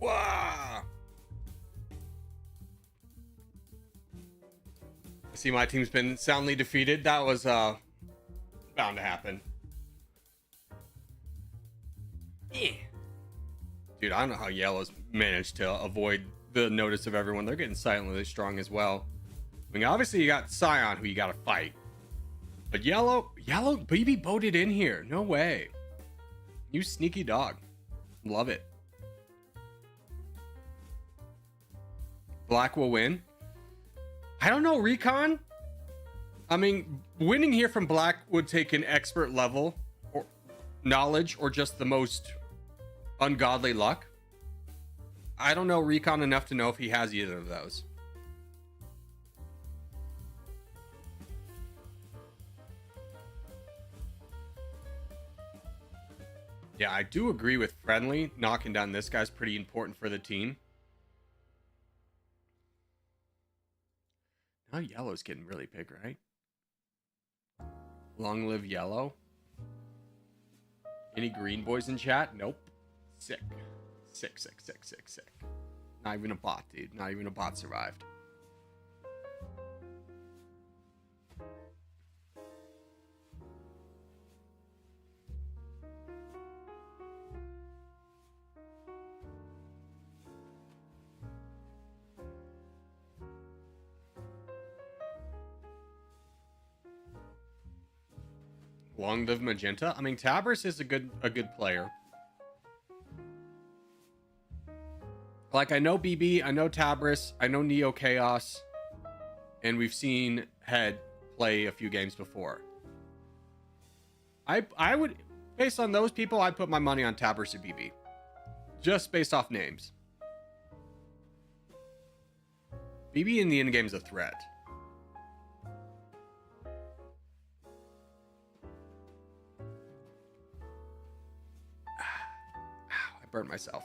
Wow. I see my team's been soundly defeated. That was bound to happen. Yeah. Dude, I don't know how Yellow's managed to avoid the notice of everyone. They're getting silently strong as well. I mean, obviously you got Scion who you gotta fight. But Yellow baby boated in here. No way. You sneaky dog. Love it. Black will win. I don't know, Recon. I mean, winning here from Black would take an expert level or knowledge or just the most ungodly luck. I don't know Recon enough to know if he has either of those. Yeah, I do agree with Friendly. Knocking down this guy's pretty important for the team. Now Yellow's getting really big, right? Long live Yellow. Any green boys in chat? Nope. Sick. Sick. Not even a bot, dude. Not even a bot survived. Long live Magenta. I mean, Tabris is a good player. Like, I know BB, I know Tabris, I know Neo Chaos, and we've seen Head play a few games before. I would, based on those people, I'd put my money on Tabris or BB. Just based off names. BB in the end game is a threat. I burnt myself.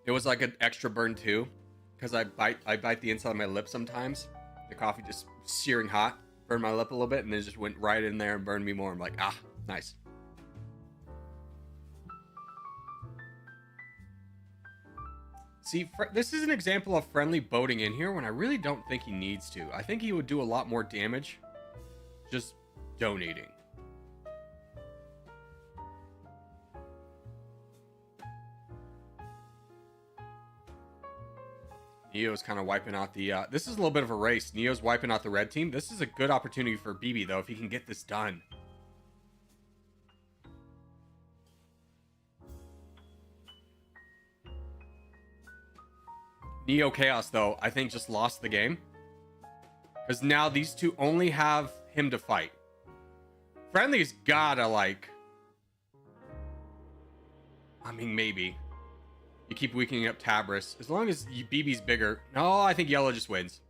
It was like an extra burn too, because I bite the inside of my lip sometimes. The coffee just searing hot, burned my lip a little bit, and then just went right in there and burned me more. I'm like, ah, nice. See, this is an example of friendly boating in here when I really don't think he needs to. I think he would do a lot more damage just donating. Neo's kind of wiping out the... this is a little bit of a race. Neo's wiping out the red team. This is a good opportunity for BB, though, if he can get this done. Neo Chaos, though, I think just lost the game. Because now these two only have him to fight. Friendly's gotta, like... I mean, maybe. You keep weakening up Tabris. As long as BB's bigger. No, I think yellow just wins.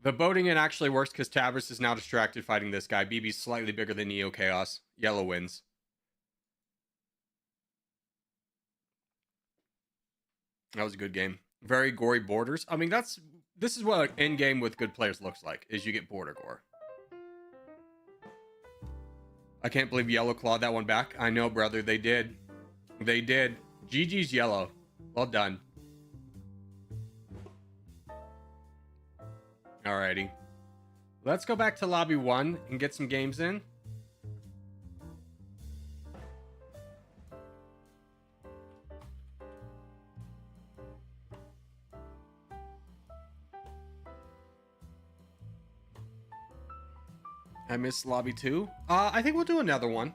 The boating in actually works because Tabris is now distracted fighting this guy. BB's slightly bigger than Neo Chaos. Yellow wins. That was a good game. Very gory borders. I mean, this is what an end game with good players looks like, is you get border gore. I can't believe Yellow clawed that one back. I know, brother. They did. They did. GG's Yellow. Well done. Alrighty. Let's go back to lobby 1 and get some games in. I missed lobby 2. I think we'll do another one.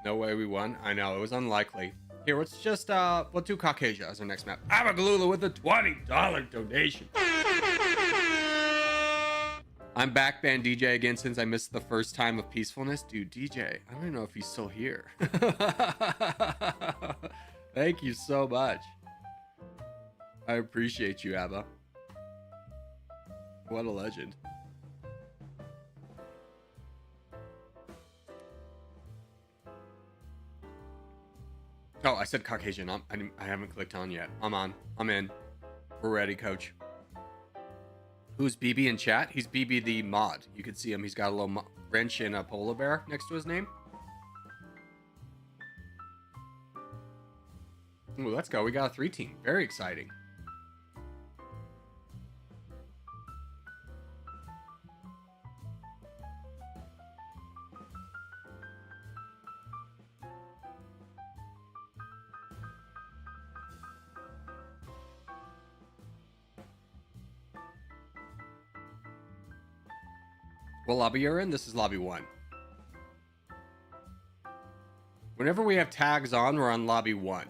No way we won. I know, it was unlikely. Here, let's just, we'll do Caucasia as our next map. Abagalula with a $20 donation. I'm back, Band DJ, again since I missed the first time of Peacefulness. Dude, DJ, I don't even know if he's still here. Thank you so much. I appreciate you, Abba. What a legend. Oh, I said Caucasian. I haven't clicked on yet. I'm on. I'm in. We're ready, coach. Who's BB in chat? He's BB the mod. You can see him. He's got a little wrench and a polar bear next to his name. Ooh, let's go. We got a 3-team. Very exciting. What lobby you're in? This is lobby 1. Whenever we have tags on, we're on lobby 1.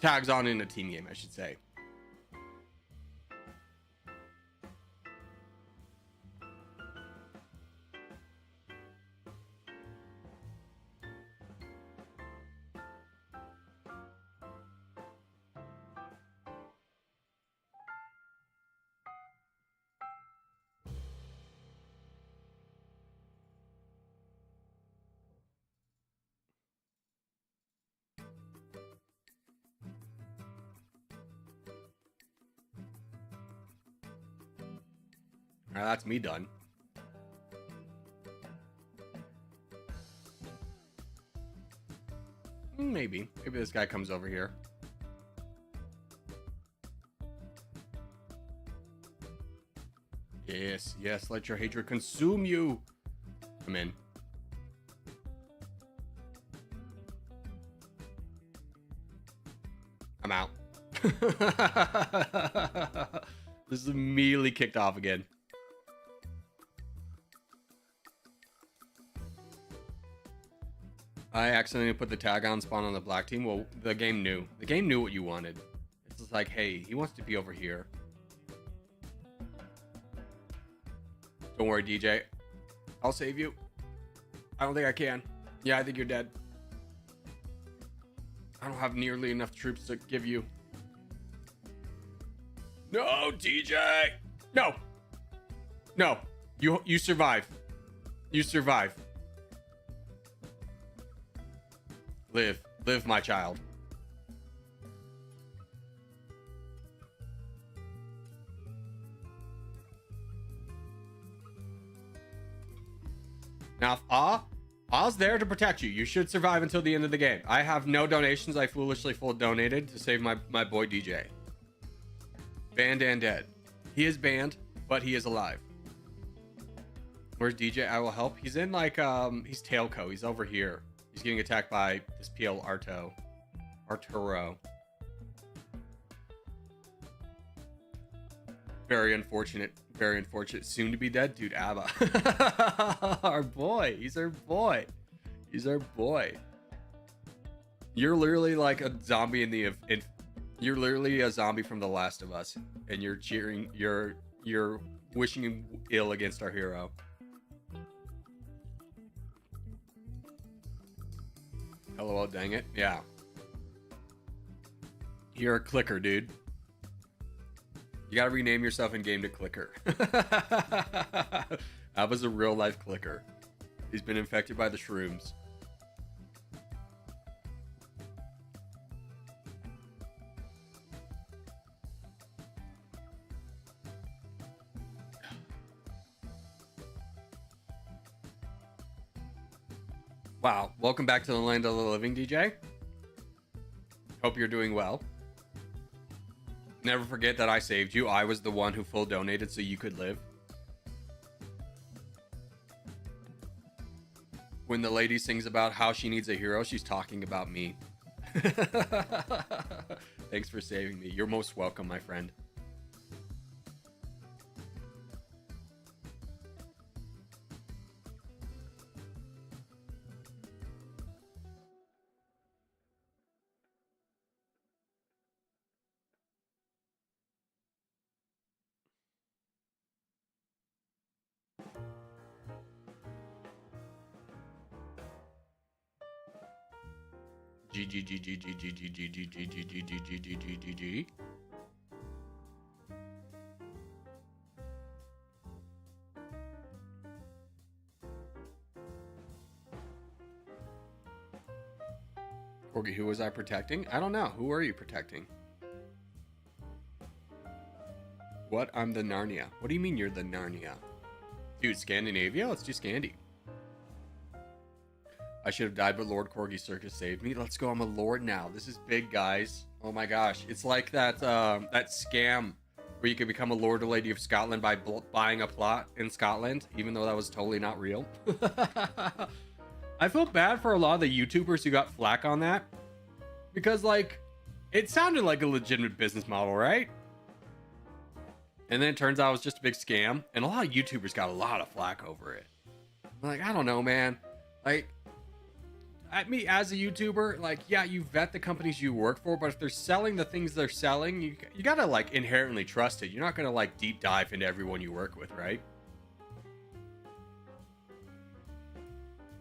Tags on in a team game, I should say. Alright, that's me done. Maybe this guy comes over here. Yes, yes, let your hatred consume you. I'm in. I'm out. This is immediately kicked off again. I accidentally put the tag on spawn on the black team. Well, the game knew. The game knew what you wanted. It's just like, hey, he wants to be over here. Don't worry, DJ. I'll save you. I don't think I can. Yeah, I think you're dead. I don't have nearly enough troops to give you. No, DJ! No! No. You survive. You survive. Live. Live, my child. Now, if Ah's there to protect you. You should survive until the end of the game. I have no donations. I foolishly full donated to save my boy DJ. Banned and dead. He is banned, but he is alive. Where's DJ? I will help. He's in like he's Tailco. He's over here. He's getting attacked by this PL Arturo. Very unfortunate. Very unfortunate. Soon to be dead, dude. Abba. Our boy. He's our boy. He's our boy. You're literally like a zombie you're literally a zombie from The Last of Us, and you're cheering. You're wishing ill against our hero. LOL, dang it. Yeah. You're a clicker, dude. You gotta rename yourself in game to Clicker. Abba's a real life clicker. He's been infected by the shrooms. Wow. Welcome back to the land of the living, DJ. Hope you're doing well. Never forget that I saved you. I was the one who full donated so you could live. When the lady sings about how she needs a hero, she's talking about me. Thanks for saving me. You're most welcome, my friend. G. Corgi, who was I protecting? I don't know. Who are you protecting? What? I'm the Narnia. What do you mean you're the Narnia? Dude, Scandinavia? Let's do Scandi. I should have died, but Lord Corgi Circus saved me. Let's go. I'm a lord now. This is big, guys. Oh my gosh. It's like that that scam where you can become a Lord or Lady of Scotland by buying a plot in Scotland, even though that was totally not real. I feel bad for a lot of the YouTubers who got flack on that. Because, like, it sounded like a legitimate business model, right? And then it turns out it was just a big scam. And a lot of YouTubers got a lot of flack over it. I'm like, I don't know, man. Like, at me as a YouTuber, like, yeah, you vet the companies you work for, but if they're selling the things they're selling, you gotta, like, inherently trust it. You're not gonna, like, deep dive into everyone you work with, right?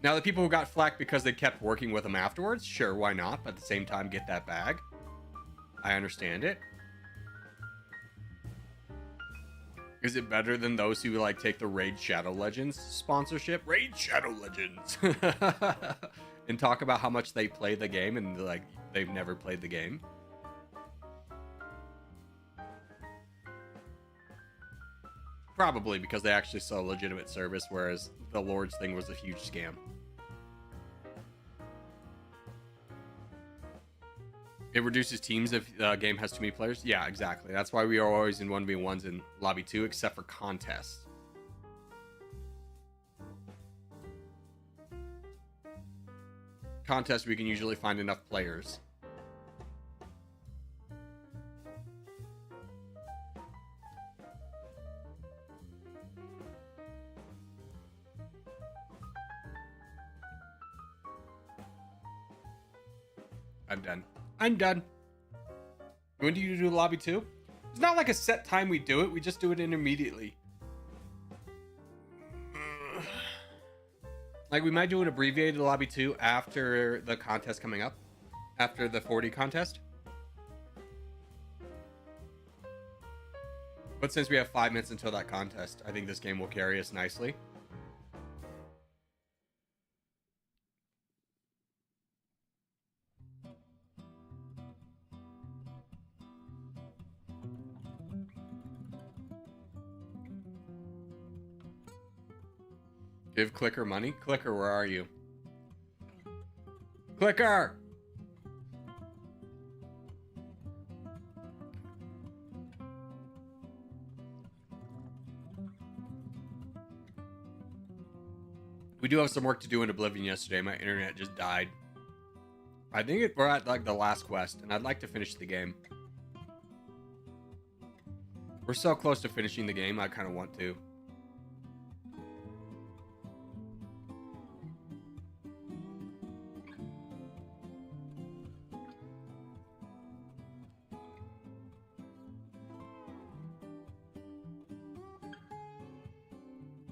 Now, the people who got flack because they kept working with them afterwards, sure, why not? But at the same time, get that bag. I understand it. Is it better than those who, like, take the Raid Shadow Legends sponsorship? Raid Shadow Legends! And talk about how much they play the game and, like, they've never played the game. Probably because they actually saw legitimate service, whereas the Lord's thing was a huge scam. It reduces teams if the game has too many players. Yeah, exactly. That's why we are always in 1v1s in lobby 2, except for contests. Contests, we can usually find enough players. I'm done. I'm done. When do you do lobby 2? It's not like a set time we do it. We just do it intermediately. Like, we might do an abbreviated lobby 2 after the contest coming up. After the 40 contest. But since we have 5 minutes until that contest, I think this game will carry us nicely. Give Clicker money? Clicker, where are you? Clicker! We do have some work to do in Oblivion yesterday. My internet just died. I think we're at like the last quest, and I'd like to finish the game. We're so close to finishing the game, I kind of want to.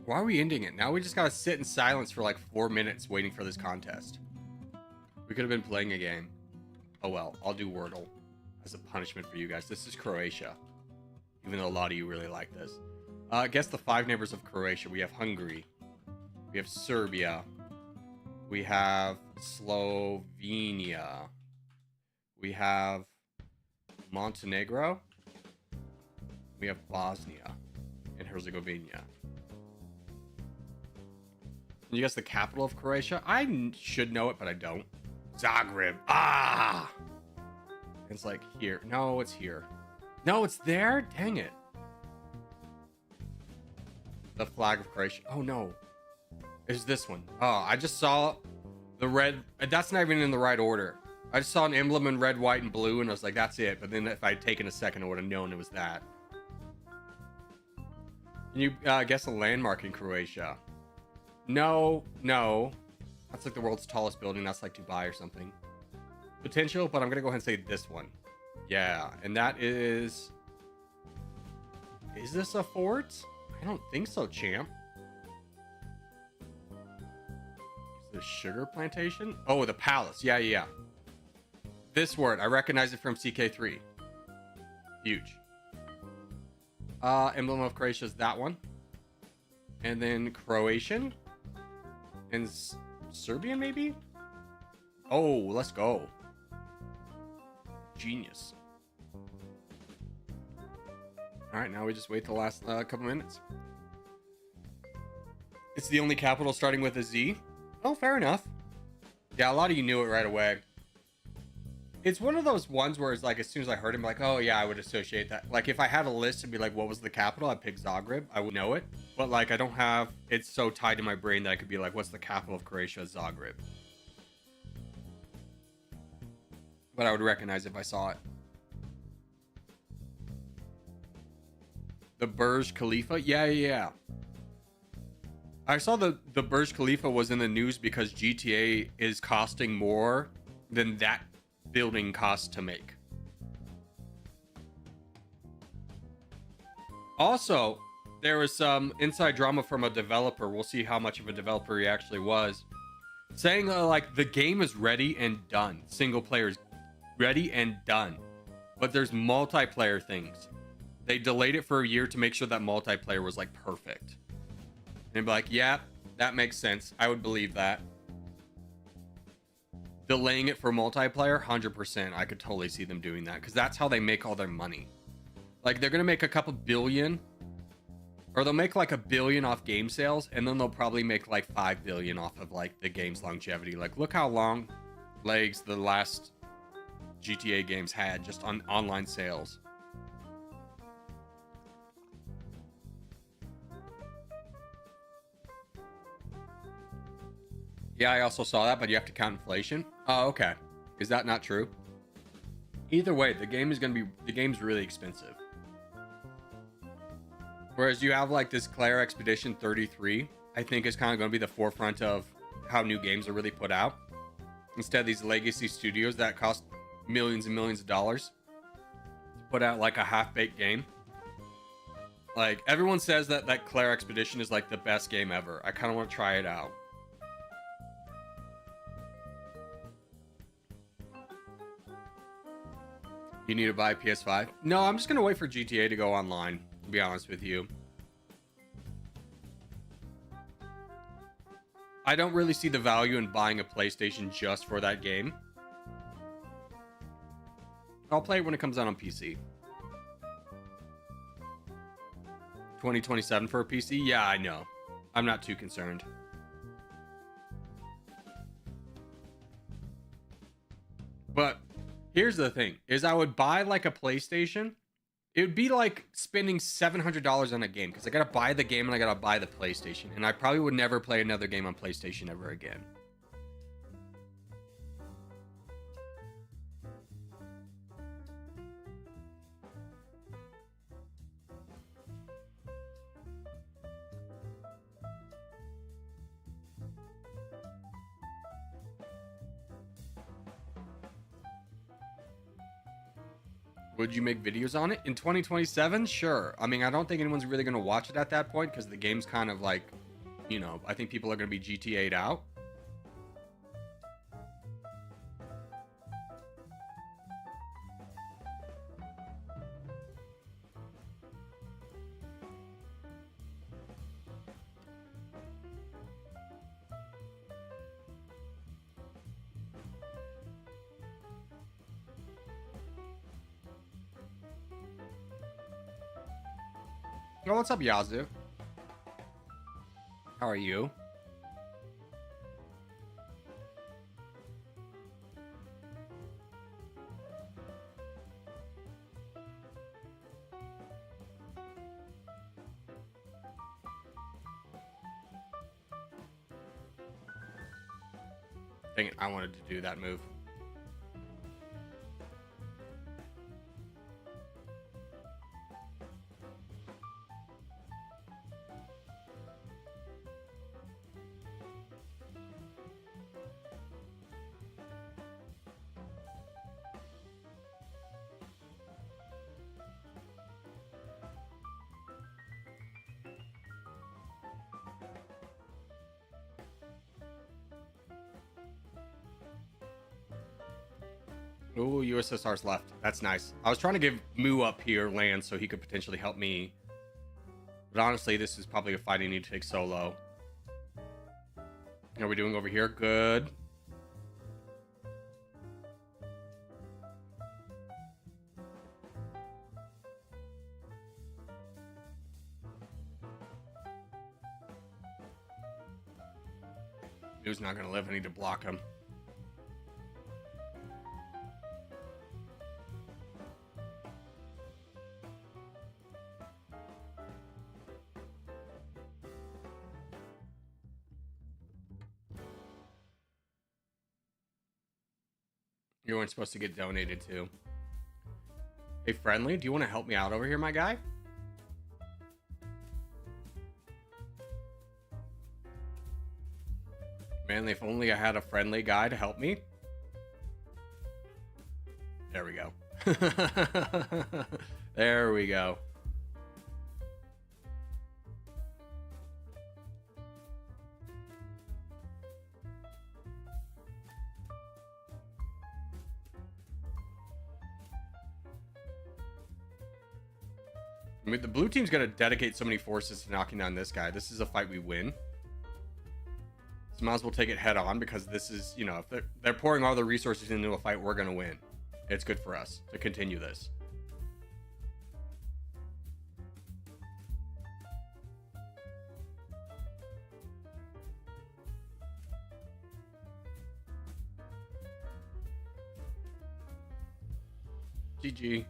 Why are we ending it? Now we just gotta sit in silence for like 4 minutes waiting for this contest. We could have been playing a game. Oh well, I'll do Wordle as a punishment for you guys. This is Croatia. Even though a lot of you really like this. Guess the 5 neighbors of Croatia. We have Hungary. We have Serbia. We have Slovenia. We have Montenegro. We have Bosnia and Herzegovina. Can you guess the capital of Croatia? I should know it, but I don't. Zagreb. Ah! It's like here. No, it's here. No, it's there? Dang it. The flag of Croatia. Oh, no. It's this one. Oh, I just saw the red. That's not even in the right order. I just saw an emblem in red, white, and blue, and I was like, that's it. But then if I'd taken a second, I would have known it was that. Can you guess a landmark in Croatia? No, no. That's like the world's tallest building. That's like Dubai or something. Potential, but I'm going to go ahead and say this one. Yeah, and that is... Is this a fort? I don't think so, champ. Is it a sugar plantation? Oh, the palace. Yeah, yeah. This word. I recognize it from CK3. Huge. Emblem of Croatia is that one. And then Croatian. And Serbian, maybe? Oh, let's go. Genius. All right, now we just wait the last couple minutes. It's the only capital starting with a Z. Oh, fair enough. Yeah, a lot of you knew it right away. It's one of those ones where it's like, as soon as I heard him, like, oh yeah, I would associate that. Like, if I had a list and be like, what was the capital? I'd pick Zagreb. I would know it. But like, I don't have, it's so tied to my brain that I could be like, what's the capital of Croatia? Zagreb. But I would recognize if I saw it. The Burj Khalifa? Yeah, yeah, yeah. I saw the Burj Khalifa was in the news because GTA is costing more than that building costs to make. Also, there was some inside drama from a developer. We'll see how much of a developer he actually was. Saying like the game is ready and done. Single player is ready and done. But there's multiplayer things. They delayed it for a year to make sure that multiplayer was like perfect. And be like, yeah, that makes sense. I would believe that. Delaying it for multiplayer, 100%. I could totally see them doing that because that's how they make all their money. Like, they're gonna make a couple billion, or they'll make like $1 billion off game sales, and then they'll probably make like $5 billion off of like the game's longevity. Like, look how long legs the last GTA games had just on online sales. Yeah, I also saw that, but you have to count inflation. Oh, okay. Is that not true? Either way, the game's really expensive. Whereas you have like this Claire Expedition 33, I think is kind of going to be the forefront of how new games are really put out. Instead of these legacy studios that cost millions and millions of dollars to put out like a half-baked game. Like everyone says that Claire Expedition is like the best game ever. I kind of want to try it out. You need to buy a PS5? No, I'm just gonna wait for GTA to go online, to be honest with you. I don't really see the value in buying a PlayStation just for that game. I'll play it when it comes out on PC. 2027 for a PC? Yeah, I know. I'm not too concerned. But here's the thing, is I would buy like a PlayStation. It would be like spending $700 on a game because I gotta buy the game and I gotta buy the PlayStation. And I probably would never play another game on PlayStation ever again. Would you make videos on it in 2027? Sure. I mean, I don't think anyone's really going to watch it at that point because the game's kind of like, you know, I think people are going to be GTA'd out. Oh, what's up, Yazoo? How are you? Dang it, I wanted to do that move. Ooh, USSR's left. That's nice. I was trying to give Moo up here land so he could potentially help me. But honestly, this is probably a fight I need to take solo. How are we doing over here? Good. Moo's not going to live. I need to block him. You weren't supposed to get donated to. Hey, Friendly, do you want to help me out over here, my guy? Man, if only I had a friendly guy to help me. There we go. There we go. I mean, the blue team's going to dedicate so many forces to knocking down this guy. This is a fight we win. So might as well take it head on because this is, you know, if they're pouring all the resources into a fight, we're going to win. It's good for us to continue this. GG.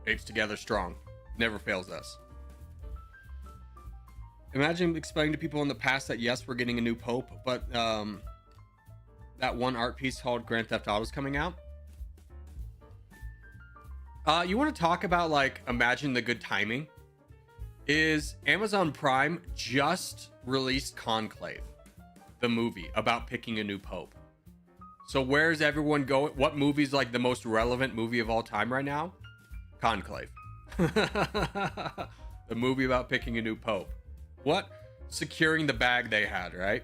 Apes together strong. Never fails us. Imagine explaining to people in the past that yes, we're getting a new pope, but that one art piece called Grand Theft Auto is coming out. You want to talk about, like, imagine the good timing? Is Amazon Prime just released Conclave, the movie about picking a new pope. So where's everyone going? What movie's like the most relevant movie of all time right now? Conclave. The movie about picking a new pope. What securing the bag they had, right?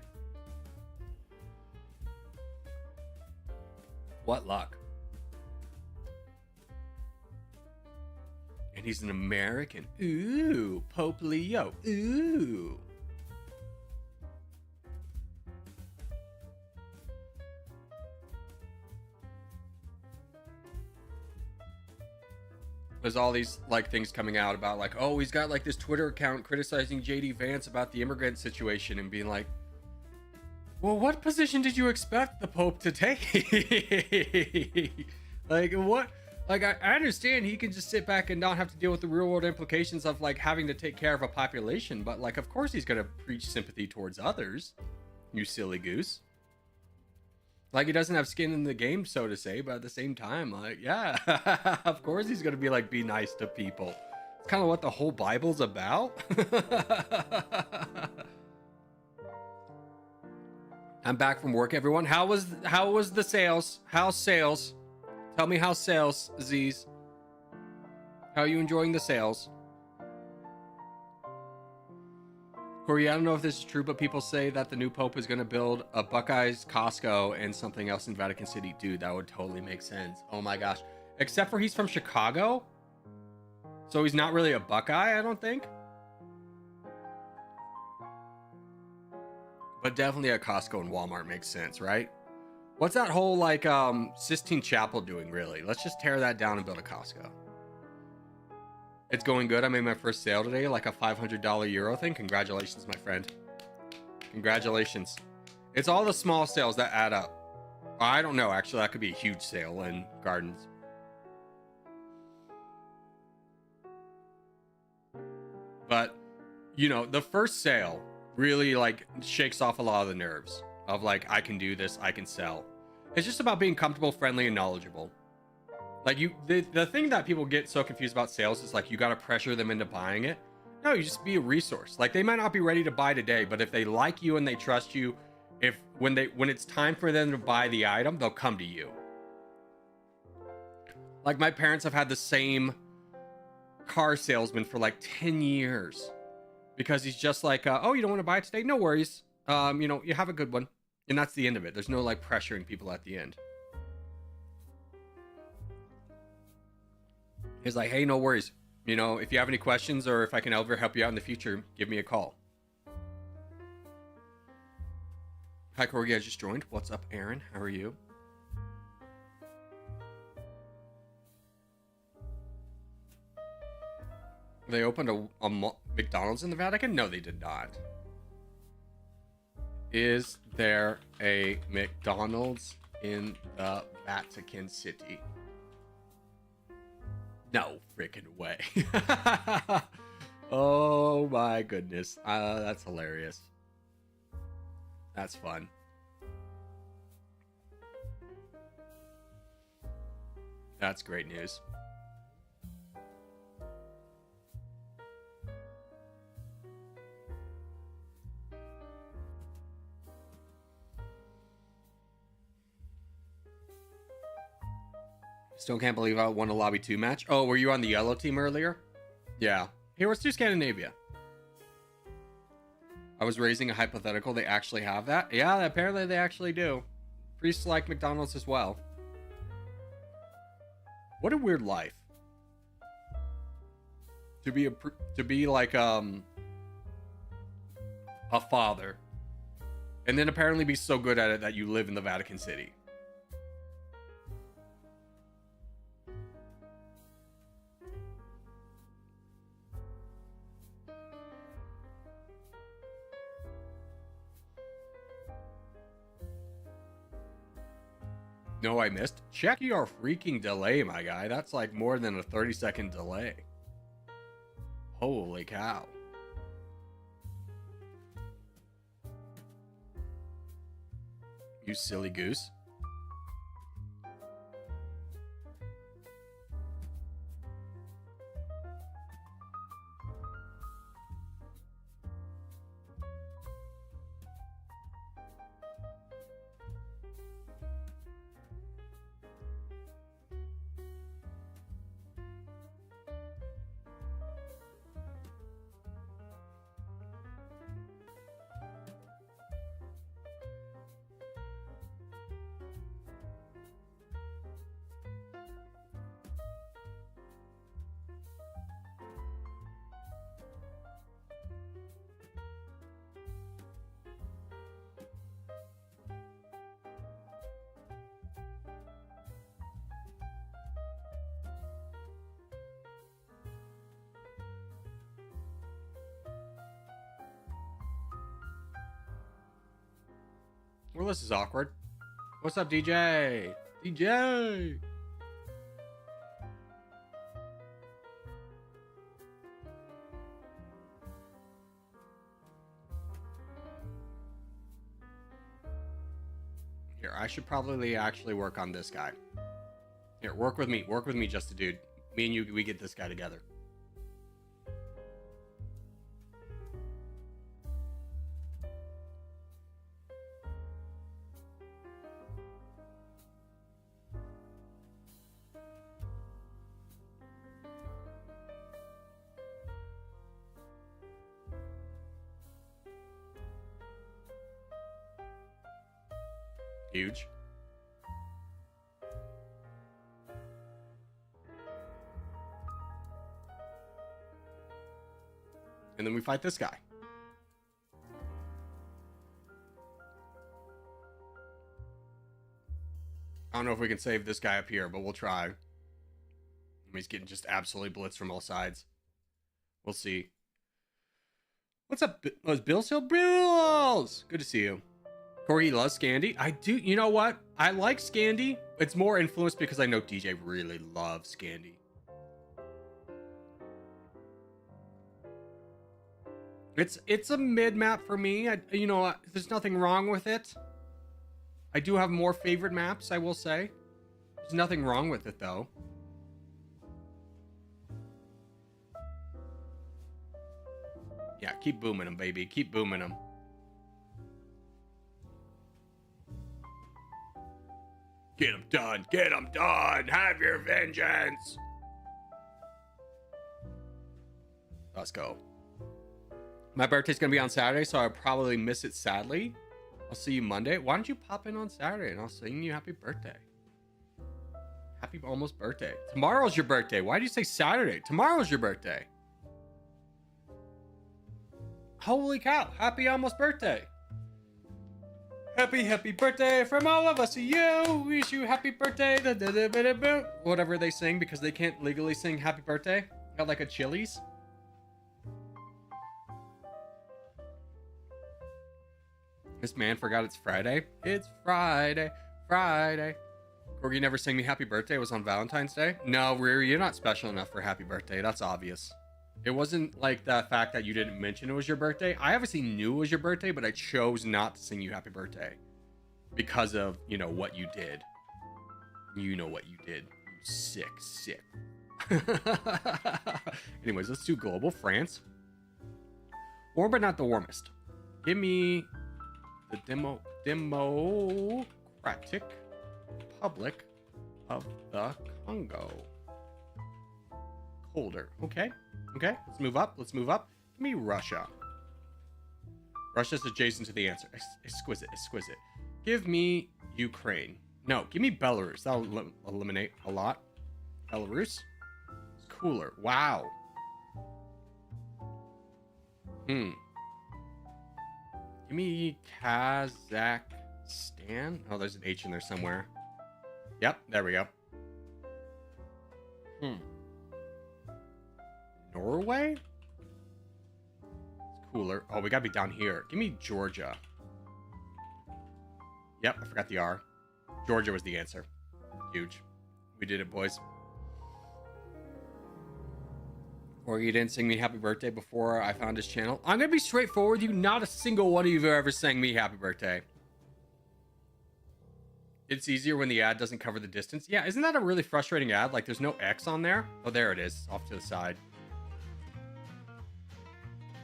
What luck. And he's an American. Ooh, Pope Leo. Ooh. There's all these like things coming out about like, oh, he's got like this Twitter account criticizing JD Vance about the immigrant situation and being like, well, what position did you expect the Pope to take? Like, what? Like, I understand he can just sit back and not have to deal with the real world implications of like having to take care of a population, but like, of course he's gonna preach sympathy towards others, you silly goose. Like, he doesn't have skin in the game, so to say, but at the same time, like, yeah, of course he's gonna be like, be nice to people. It's kind of what the whole Bible's about. I'm back from work, everyone. How was the sales? How's sales? Tell me how sales, Z's. How are you enjoying the sales? Corey, I don't know if this is true, but people say that the new Pope is going to build a Buckeyes, Costco, and something else in Vatican City. Dude, that would totally make sense. Oh my gosh. Except for he's from Chicago. So he's not really a Buckeye, I don't think. But definitely a Costco and Walmart makes sense, right? What's that whole like Sistine Chapel doing, really? Let's just tear that down and build a Costco. It's going good. I made my first sale today, like a $500 euro thing. Congratulations, my friend. Congratulations. It's all the small sales that add up. I don't know. Actually, that could be a huge sale in gardens. But, you know, the first sale really like shakes off a lot of the nerves of like, I can do this, I can sell. It's just about being comfortable, friendly, and knowledgeable. Like the thing that people get so confused about sales is like, you got to pressure them into buying it. No, you just be a resource. Like, they might not be ready to buy today, but if they like you and they trust you, when it's time for them to buy the item, they'll come to you. Like, my parents have had the same car salesman for like 10 years because he's just like, oh, you don't want to buy it today? No worries. You know, you have a good one. And that's the end of it. There's no like pressuring people at the end. He's like, hey, no worries. You know, if you have any questions or if I can ever help you out in the future, give me a call. Hi, Corgi, I just joined. What's up, Aaron? How are you? They opened a McDonald's in the Vatican? No, they did not. Is there a McDonald's in the Vatican City? No freaking way. Oh my goodness. That's hilarious. That's fun. That's great news. Still can't believe I won a Lobby 2 match. Oh, were you on the yellow team earlier? Yeah. Heroes 2 Scandinavia. I was raising a hypothetical. They actually have that? Yeah, apparently they actually do. Priests like McDonald's as well. What a weird life. To be like a father. And then apparently be so good at it that you live in the Vatican City. No, I missed. Check your freaking delay, my guy. That's like more than a 30-second delay. Holy cow. You silly goose. Well, this is awkward. What's up, DJ? DJ! Here, I should probably actually work on this guy. Here, work with me. Work with me, just a dude. Me and you, we get this guy together. Huge. And then we fight this guy. I don't know if we can save this guy up here, but we'll try. He's getting just absolutely blitzed from all sides. We'll see. What's up, Bills Hill? Bills! Good to see you. Corey loves Scandy. I do. You know what? I like Scandy. It's more influenced because I know DJ really loves Scandy. It's a mid map for me. You know, there's nothing wrong with it. I do have more favorite maps, I will say. There's nothing wrong with it, though. Yeah, keep booming them, baby. Keep booming them. Get them done. Get them done. Have your vengeance. Let's go. My birthday's going to be on Saturday, so I'll probably miss it, sadly. I'll see you Monday. Why don't you pop in on Saturday and I'll sing you happy birthday? Happy almost birthday. Tomorrow's your birthday. Why do you say Saturday? Tomorrow's your birthday. Holy cow. Happy almost birthday. Happy birthday from all of us to you. Wish you happy birthday. Whatever they sing because they can't legally sing happy birthday. Got like a Chili's. This man forgot it's Friday. It's Friday. Friday. Corgi never sang me happy birthday. It was on Valentine's Day. No, Riri, you're not special enough for happy birthday. That's obvious. It wasn't like the fact that you didn't mention it was your birthday. I obviously knew it was your birthday, but I chose not to sing you happy birthday because of, you know, what you did. You know what you did. You sick. Anyways, let's do global. France. Warm but not the warmest. Give me the Democratic Republic of the Congo. Colder. Okay. Let's move up. Give me Russia. Russia's adjacent to the answer. Exquisite. Give me Ukraine. No, give me Belarus. That'll eliminate a lot. Belarus. It's cooler. Wow. Give me Kazakhstan. Oh, there's an H in there somewhere. Yep, there we go. Norway? It's cooler. Oh, we gotta be down here. Give me Georgia. Yep, I forgot the R. Georgia was the answer. Huge. We did it, boys. Or you didn't sing me happy birthday before I found his channel. I'm gonna be straightforward with you. Not a single one of you have ever sang me happy birthday. It's easier when the ad doesn't cover the distance. Yeah, isn't that a really frustrating ad? Like, there's no X on there. Oh, there it is, off to the side.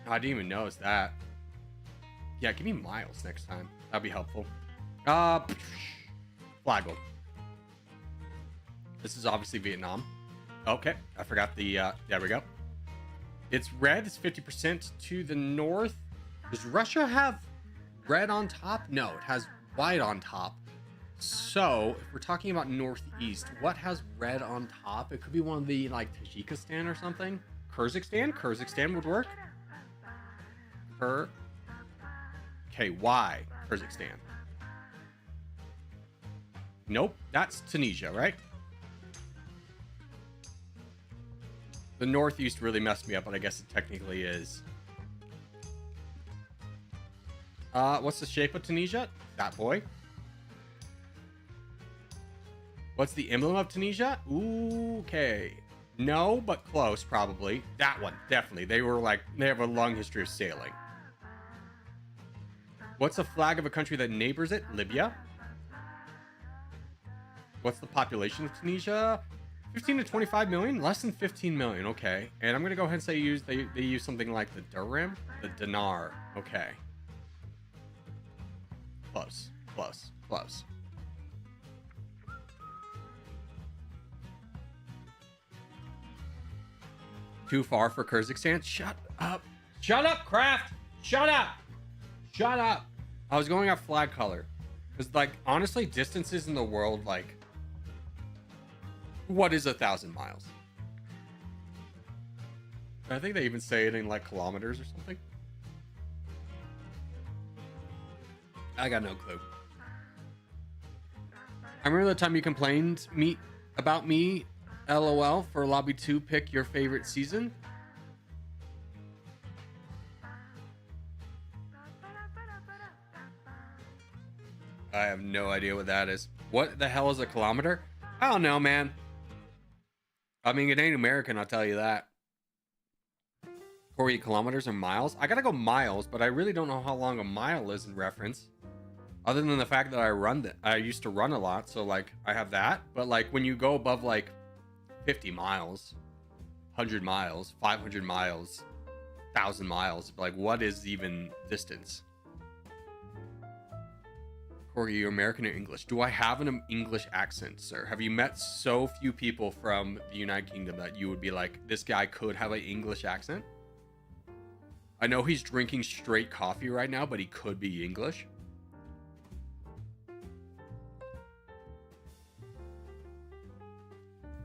I didn't even notice that. Yeah, give me miles next time. That'd be helpful. Flagel. This is obviously Vietnam. Okay, I forgot the, there we go. It's red, it's 50% to the north. Does Russia have red on top? No, it has white on top. So, if we're talking about northeast, what has red on top? It could be one of the, like, Tajikistan or something. Kyrgyzstan? Kyrgyzstan would work. Okay, why Kyrgyzstan? Nope, that's Tunisia, right? The northeast really messed me up, but I guess it technically is. What's the shape of Tunisia? That boy. What's the emblem of Tunisia? Ooh, okay. No, but close, probably. That one, definitely. They have a long history of sailing. What's the flag of a country that neighbors it? Libya. What's the population of Tunisia? 15 to 25 million? Less than 15 million, okay. And I'm gonna go ahead and say they use something like the dirham? The dinar, okay. Close, close, close. Too far for Kyrgyzstan? Shut up. Shut up, Kraft! Shut up! Shut up! I was going off flag color. Because, like, honestly, distances in the world, like, what is 1,000 miles? I think they even say it in, like, kilometers or something. I got no clue. I remember the time you complained about me, LOL, for Lobby 2 pick your favorite season. I have no idea what that is. What the hell is a kilometer? I don't know, man. I mean, it ain't American, I'll tell you that. 48 kilometers or miles? I gotta go miles, but I really don't know how long a mile is in reference. Other than the fact that I used to run a lot, so like I have that. But like when you go above like 50 miles, 100 miles, 500 miles, 1,000 miles, like what is even distance? Corey, are you American or English? Do I have an English accent, sir? Have you met so few people from the United Kingdom that you would be like, this guy could have an English accent? I know he's drinking straight coffee right now, but he could be English.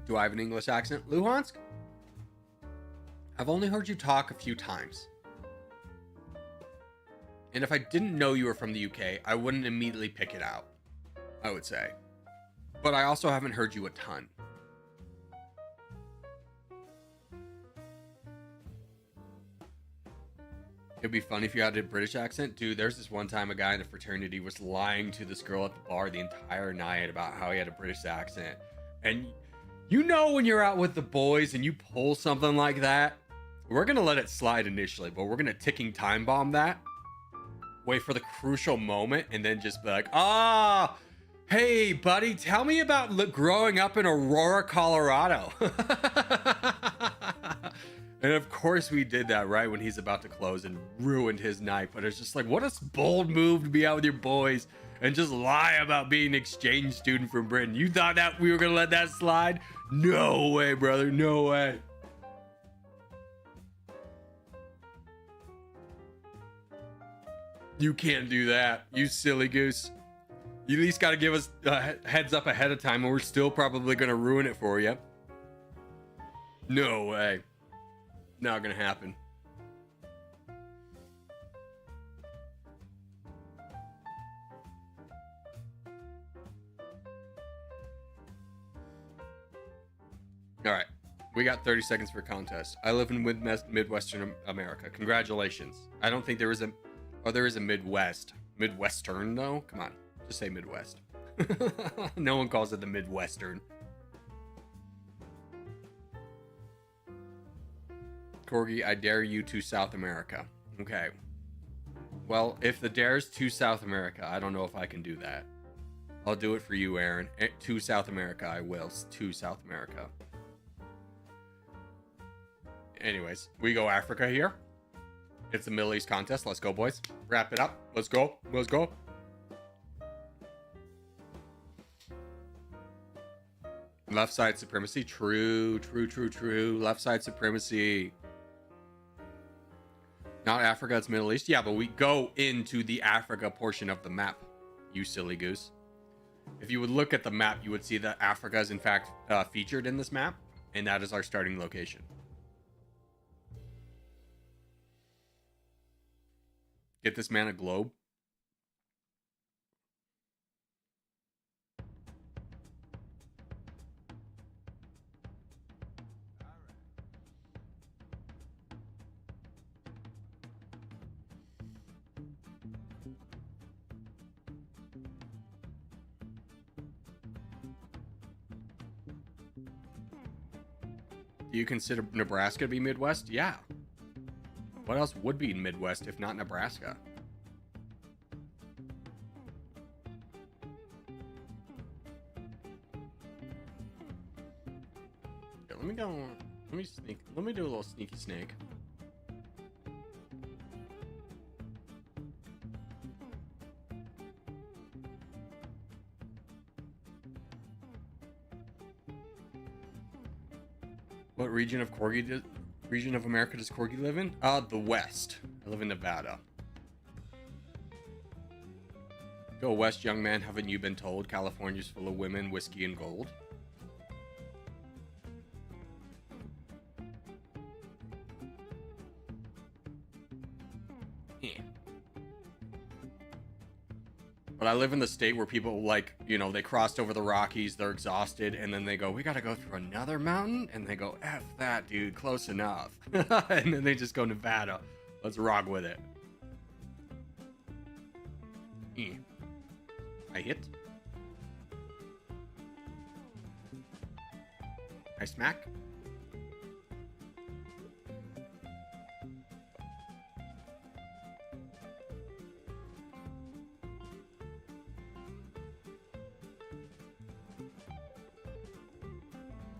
Do I have an English accent? Luhansk? I've only heard you talk a few times. And if I didn't know you were from the UK, I wouldn't immediately pick it out, I would say. But I also haven't heard you a ton. It'd be funny if you had a British accent. Dude, there's this one time a guy in the fraternity was lying to this girl at the bar the entire night about how he had a British accent. And you know when you're out with the boys and you pull something like that, we're going to let it slide initially, but we're going to ticking time bomb that. Wait for the crucial moment and then just be like, hey, buddy, tell me about growing up in Aurora, Colorado. And of course we did that right when he's about to close and ruined his night. But it's just like, what a bold move to be out with your boys and just lie about being an exchange student from Britain. You thought that we were going to let that slide? No way, brother. No way. You can't do that, you silly goose. You at least got to give us a heads up ahead of time, and we're still probably going to ruin it for you. No way. Not going to happen. All right. We got 30 seconds for contest. I live in Midwestern America. Congratulations. I don't think there is a... Oh, there is a Midwest. Midwestern, though? Come on. Just say Midwest. No one calls it the Midwestern. Corgi, I dare you to South America. Okay. Well, if the dare's to South America, I don't know if I can do that. I'll do it for you, Aaron. To South America, I will. To South America. Anyways, we go Africa here. It's a Middle East contest. Let's go, boys. Wrap it up. Let's go. Let's go. Left side supremacy. True, true, true, true. Left side supremacy. Not Africa, it's Middle East. Yeah, but we go into the Africa portion of the map, you silly goose. If you would look at the map, you would see that Africa is in fact featured in this map, and that is our starting location. Get this man a globe. Do you consider Nebraska to be Midwest? Yeah. What else would be Midwest if not Nebraska? Okay, let me go. Let me sneak. Let me do a little sneaky snake. What region of America does Corgi live in? The West. I live in Nevada. Go West, young man. Haven't you been told California's full of women, whiskey, and gold? Yeah. But I live in the state where people, like, you know, they crossed over the Rockies, they're exhausted, and then they go, we gotta go through another mountain? And they go, F that, dude, close enough. And then they just go Nevada. Let's rock with it. I hit. I smack.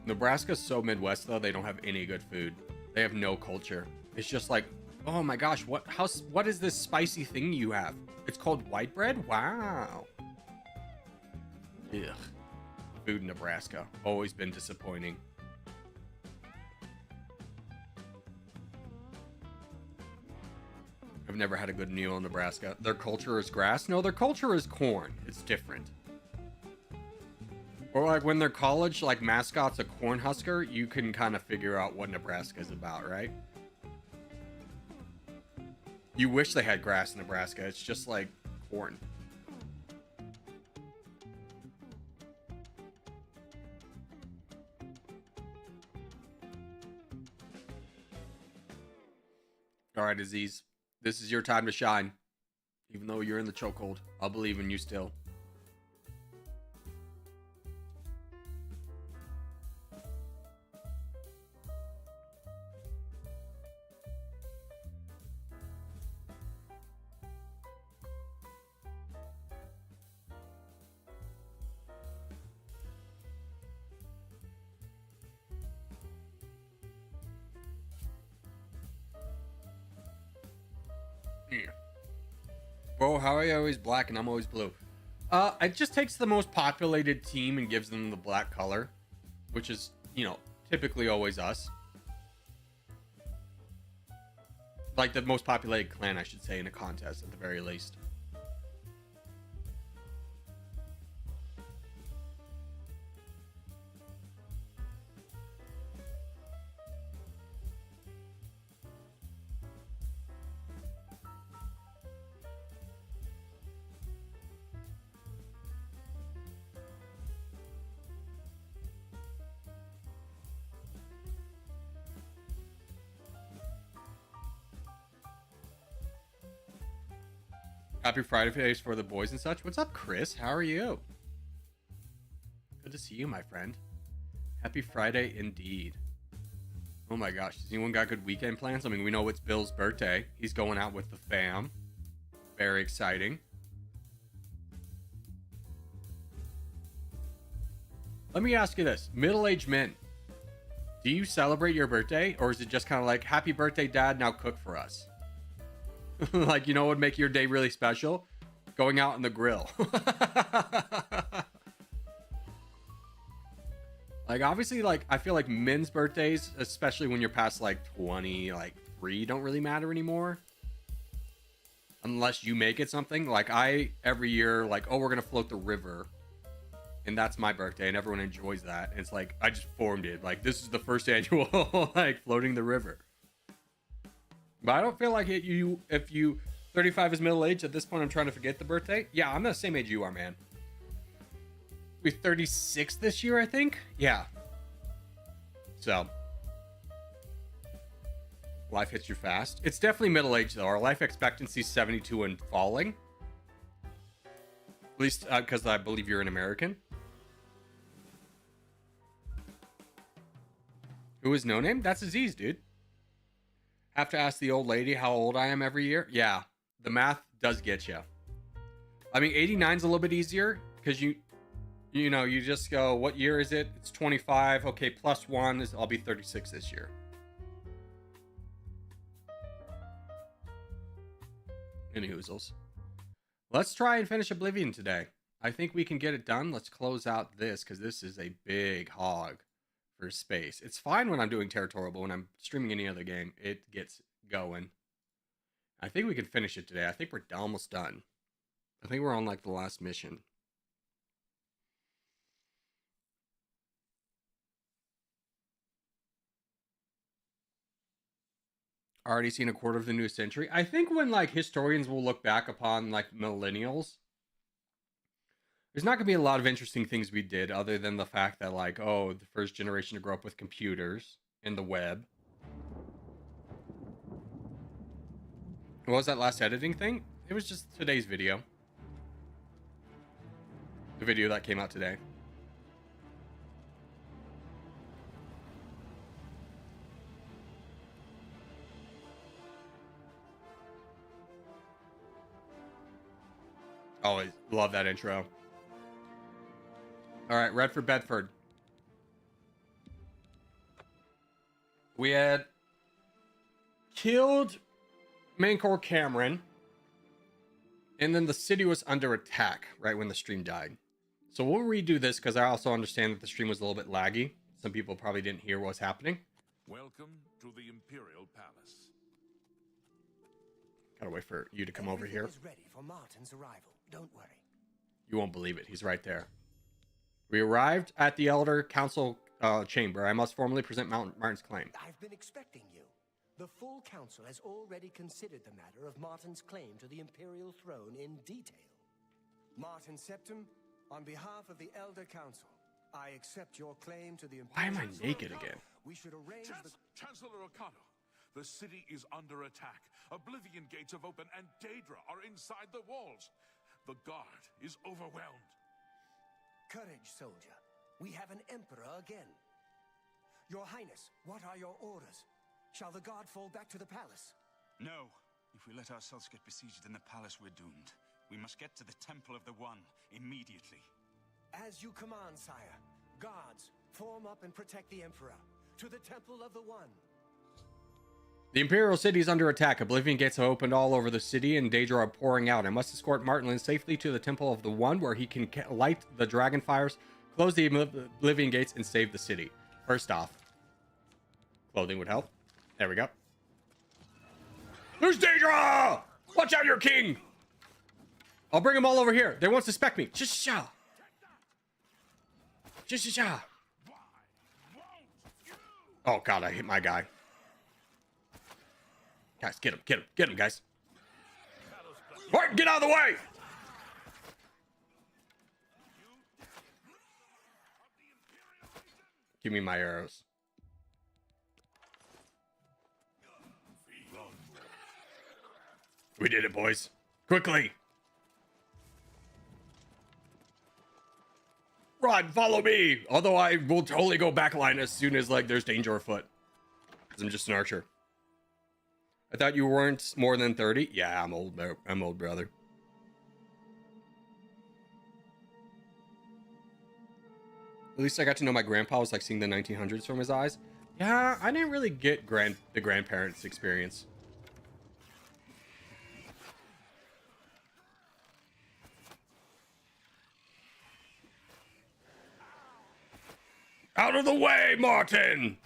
Nebraska's so Midwest though, they don't have any good food. They have no culture. It's just like, oh my gosh, what is this spicy thing you have? It's called white bread? Wow. Ugh. Food in Nebraska. Always been disappointing. I've never had a good meal in Nebraska. Their culture is grass? No, their culture is corn. It's different. Or like when their college like mascot's a Cornhusker, you can kind of figure out what Nebraska is about, right? You wish they had grass in Nebraska. It's just like corn. All right, Aziz. This is your time to shine. Even though you're in the chokehold, I'll believe in you still. Bro, how are you always black and I'm always blue? It just takes the most populated team and gives them the black color, which is, you know, typically always us. Like the most populated clan, I should say, in a contest at the very least. Happy Friday face for the boys and such. What's up, Chris? How are you? see you, my friend. Happy Friday indeed. Oh my gosh, has anyone got good weekend plans? I mean, we know it's Bill's birthday. He's going out with the fam. Very exciting. Let me ask you this. Middle-aged men, do you celebrate your birthday? Or is it just kind of like, happy birthday, dad, now cook for us? Like, you know what would make your day really special? Going out on the grill. Like, obviously, like, I feel like men's birthdays, especially when you're past, like, 20, like, 3, don't really matter anymore. Unless you make it something. Like, every year, like, oh, we're going to float the river. And that's my birthday, and everyone enjoys that. And it's like, I just formed it. Like, this is the first annual, like, floating the river. But I don't feel like if you 35 is middle age, at this point I'm trying to forget the birthday. Yeah, I'm the same age you are, man. We're 36 this year, I think. Yeah. So life hits you fast. It's definitely middle age though. Our life expectancy is 72 and falling. At least because I believe you're an American. Who is no name? That's Aziz, dude. Have to ask the old lady how old I am every year. Yeah, the math does get you. I mean, 89 is a little bit easier because you know, you just go, what year is it? It's 25. Okay, plus 1 is I'll be 36 this year. Any hoozles. Let's try and finish Oblivion today. I think we can get it done. Let's close out this because this is a big hog for space. It's fine when I'm doing Territorial, but when I'm streaming any other game, it gets going. I think we can finish it today. I think we're almost done. I think we're on like the last mission. Already seen a quarter of the new century. I think when like historians will look back upon like millennials, there's not going to be a lot of interesting things we did other than the fact that like, oh, the first generation to grow up with computers and the web. What was that last editing thing? It was just today's video. The video that came out today. Always love that intro. All right, Redford Bedford. We had killed Mancor Cameron, and then the city was under attack right when the stream died. So we'll redo this because I also understand that the stream was a little bit laggy. Some people probably didn't hear what was happening. Welcome to the Imperial Palace. Gotta wait for you to come over here. Is ready for Martin's arrival. Don't worry. You won't believe it. He's right there. We arrived at the Elder Council chamber. I must formally present Martin's claim. I've been expecting you. The full council has already considered the matter of Martin's claim to the Imperial throne in detail. Martin Septim, on behalf of the Elder Council, I accept your claim to the Why Imperial... am I naked again? We should arrange the... Chancellor O'Connor, the city is under attack. Oblivion gates have opened and Daedra are inside the walls. The guard is overwhelmed. Courage, soldier. We have an emperor again. Your Highness, what are your orders? Shall the guard fall back to the palace? No. If we let ourselves get besieged in the palace, we're doomed. We must get to the Temple of the One immediately. As you command, sire. Guards, form up and protect the emperor. To the Temple of the One. The Imperial City is under attack. Oblivion gates have opened all over the city, and Daedra are pouring out. I must escort Martin safely to the Temple of the One, where he can light the dragon fires, close the Oblivion gates, and save the city. First off, clothing would help. There we go. There's Daedra! Watch out, your king! I'll bring them all over here. They won't suspect me. Sha-sha-sha. Sha-sha-sha. Oh, God, I hit my guy. Guys, get him, get him, get him, guys. All right, get out of the way! Give me my arrows. We did it, boys. Quickly. Run, follow me. Although I will totally go backline as soon as like there's danger afoot. Because I'm just an archer. I thought you weren't more than 30. Yeah, I'm old. I'm old, brother. At least I got to know my grandpa. Was like seeing the 1900s from his eyes. Yeah, I didn't really get the grandparents' experience. Out of the way, Martin!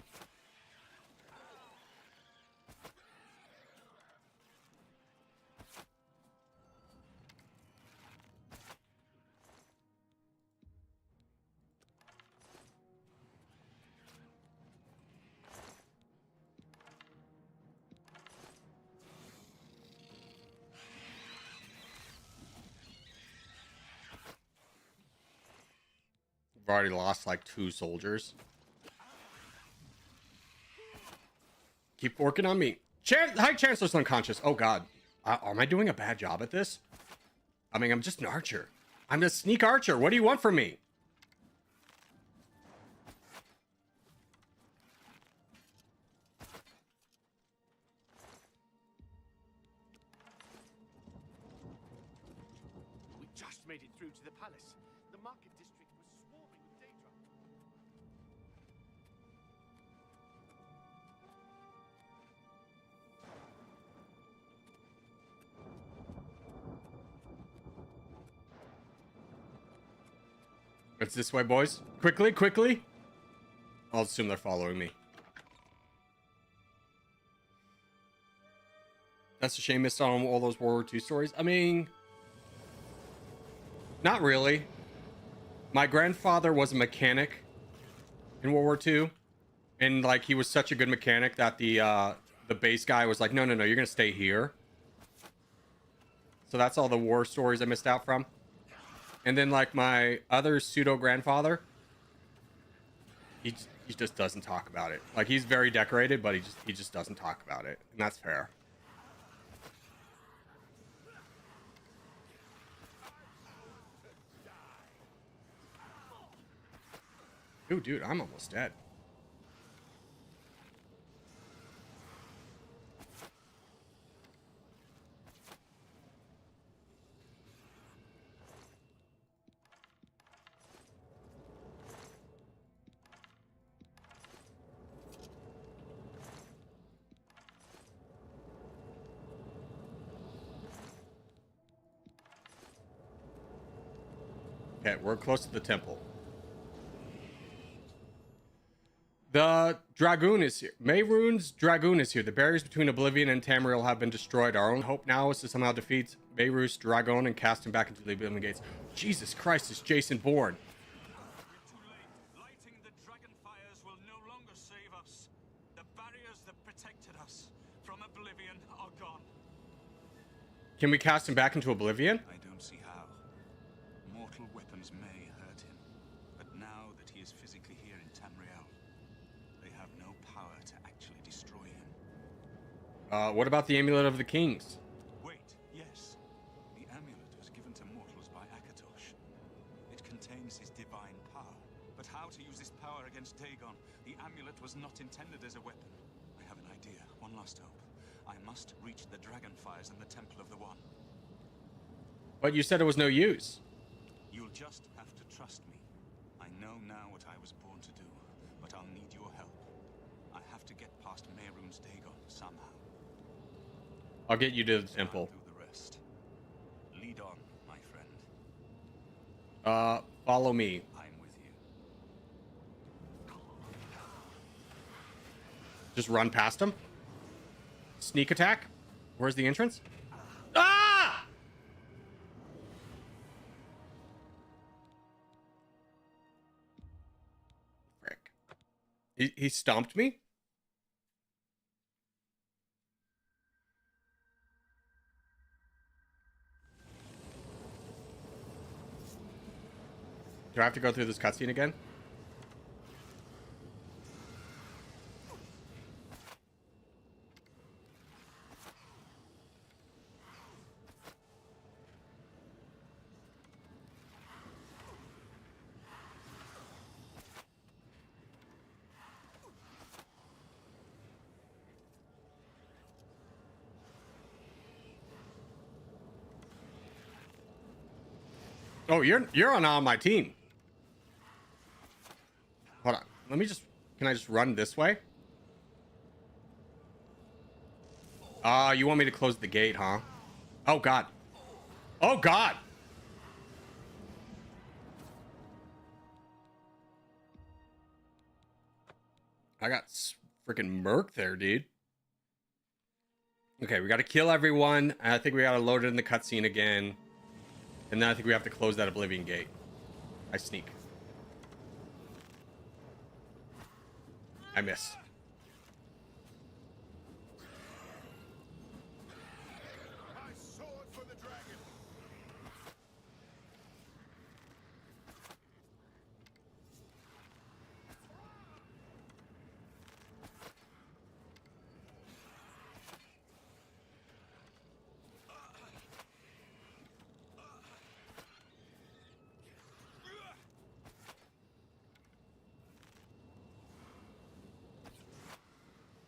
I've already lost like 2 soldiers. Keep working on me. High Chancellor's unconscious. Oh god. Am I doing a bad job at this? I mean, I'm just an archer. I'm a sneak archer. What do you want from me? We just made it through to the palace. The market district was swarming with Daedra. It's this way, boys. Quickly, quickly. I'll assume they're following me. That's a shame missed out on all those World War II stories. I mean, not really. My grandfather was a mechanic in World War II. And like he was such a good mechanic that the base guy was like, no, you're gonna stay here. So that's all the war stories I missed out from. And then like my other pseudo grandfather, he just doesn't talk about it. Like he's very decorated, but he just doesn't talk about it, and that's fair. Ooh, dude, I'm almost dead. Okay, we're close to the temple. The Dragoon is here. Mehrunes' Dragoon is here. The barriers between Oblivion and Tamriel have been destroyed. Our only hope now is to somehow defeat Mehrunes' Dragoon and cast him back into the Oblivion Gates. Jesus Christ, it's Jason Bourne. We're too late. Lighting the dragon fires will no longer save us. The barriers that protected us from Oblivion are gone. Can we cast him back into Oblivion? I don't see how. Mortal weapons may hurt him, but now that he is physically here in Tamriel, they have no power to actually destroy him. What about the Amulet of the Kings? Wait, yes. The amulet was given to mortals by Akatosh. It contains his divine power. But how to use this power against Dagon? The amulet was not intended as a weapon. I have an idea. One last hope. I must reach the Dragonfires and the Temple of the One. But you said it was no use. You'll just have to trust me. I know now what I was born to do, but I'll need your help. I have to get past Mehrunes' Dagon somehow. I'll get you to the temple. I'll do the rest. Lead on, my friend. Follow me. I'm with you. Just run past him. Sneak attack. Where's the entrance? Ah! Frick. He stomped me? Do I have to go through this cutscene again? Oh, you're on my team. Hold on. Let me just. Can I just run this way? You want me to close the gate, huh? Oh God. Oh God. I got freaking murked there, dude. Okay, we got to kill everyone. I think we got to load it in the cutscene again. And then I think we have to close that Oblivion gate. I sneak. I miss.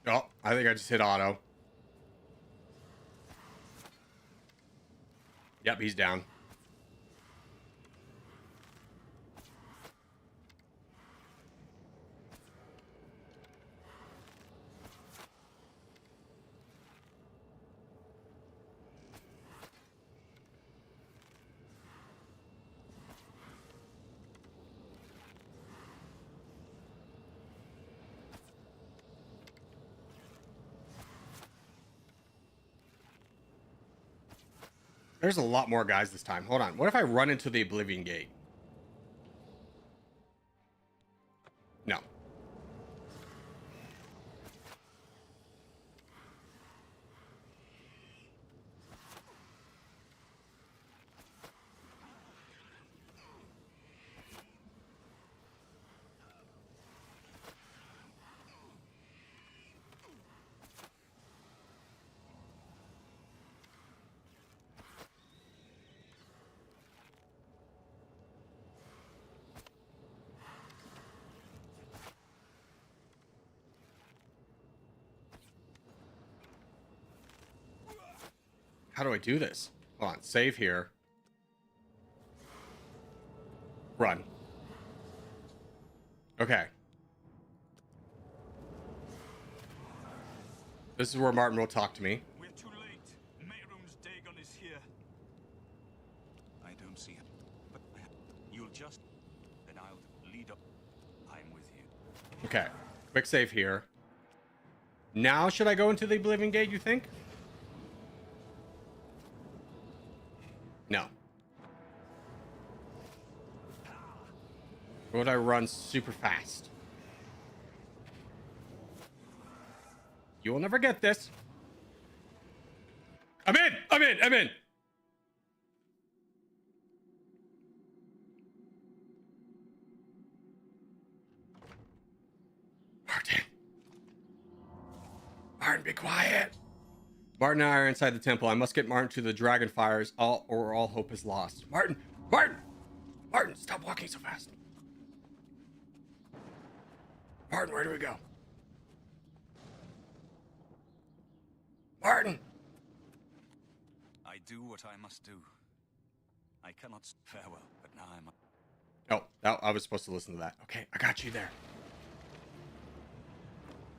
Oh, I think I just hit auto. Yep, he's down. There's a lot more guys this time. Hold on. What if I run into the Oblivion gate? No. How do I do this? Hold on. Save here. Run. Okay. This is where Martin will talk to me. We're too late. Mehrunes Dagon is here. I don't see him. But you'll just... Then I'll lead up. I'm with you. Okay. Quick save here. Now should I go into the Oblivion gate, you think? No. Or would I run super fast? You will never get this. I'm in! I'm in! I'm in! Martin. Martin, be quiet. Martin and I are inside the temple. I must get Martin to the dragon fires, or all hope is lost. Martin! Martin! Martin, stop walking so fast. Martin, where do we go? Martin! I do what I must do. I cannot farewell, but now I'm... Oh, I was supposed to listen to that. Okay, I got you there.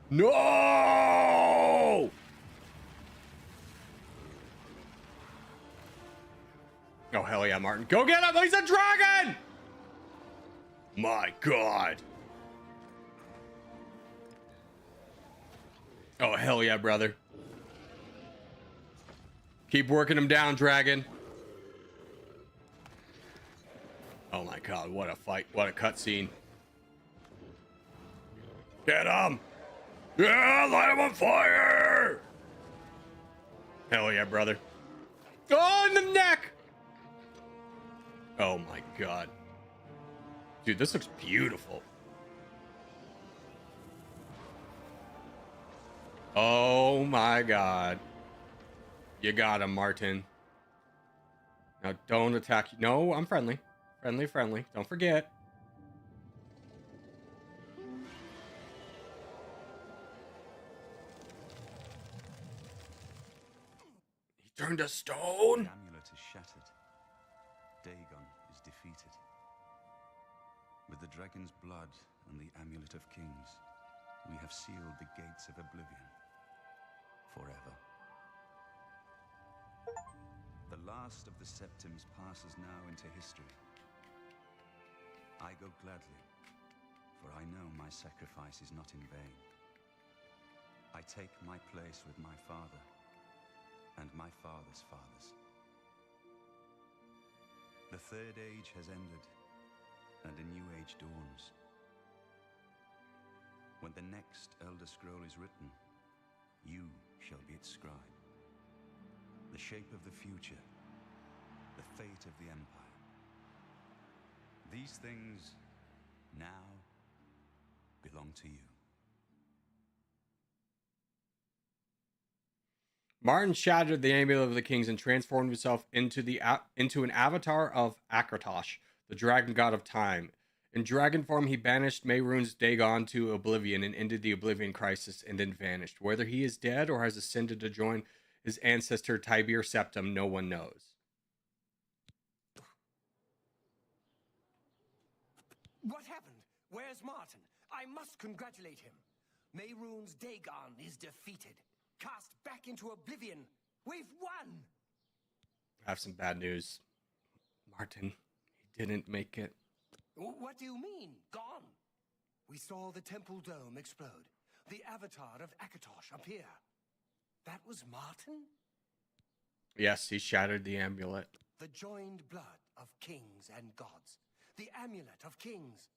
No! Oh, hell yeah, Martin. Go get him! He's a dragon! My God. Oh, hell yeah, brother. Keep working him down, dragon. Oh my God, what a fight. What a cutscene. Get him! Yeah, light him on fire! Hell yeah, brother. Oh, in the neck! Oh my God. Dude, this looks beautiful. Oh my God. You got him, Martin. Now don't attack. No, I'm friendly. Friendly, friendly. Don't forget. He turned to stone. The amulet is shattered. Dagon is defeated. defeated. With the dragon's blood and the Amulet of Kings, we have sealed the gates of oblivion forever. The last of the Septims passes now into history. I go gladly, for I know my sacrifice is not in vain. I take my place with my father and my father's fathers. The Third Age has ended, and a new age dawns. When the next Elder Scroll is written, you shall be its scribe. The shape of the future, the fate of the Empire. These things now belong to you. Martin shattered the Amulet of the Kings and transformed himself into an avatar of Akatosh, the dragon god of time. In dragon form, he banished Mehrunes Dagon to oblivion and ended the Oblivion Crisis and then vanished. Whether he is dead or has ascended to join his ancestor Tiberius Septim, no one knows. What happened? Where's Martin? I must congratulate him. Mehrunes Dagon is defeated. Cast back into oblivion. We've won! I have some bad news. Martin, he didn't make it. What do you mean, gone? We saw the temple dome explode. The avatar of Akatosh appear. That was Martin? Yes, he shattered the amulet. The joined blood of kings and gods. The amulet of kings.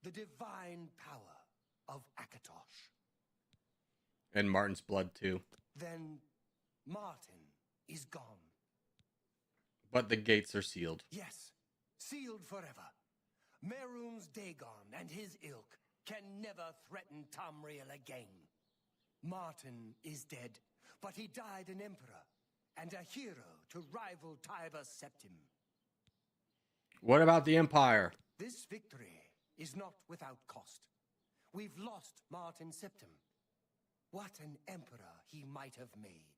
The divine power of Akatosh. And Martin's blood, too. Then Martin is gone. But the gates are sealed. Yes, sealed forever. Mehrunes Dagon and his ilk can never threaten Tamriel again. Martin is dead, but he died an emperor and a hero to rival Tiberius Septim. What about the Empire? This victory is not without cost. We've lost Martin Septim. What an emperor he might have made.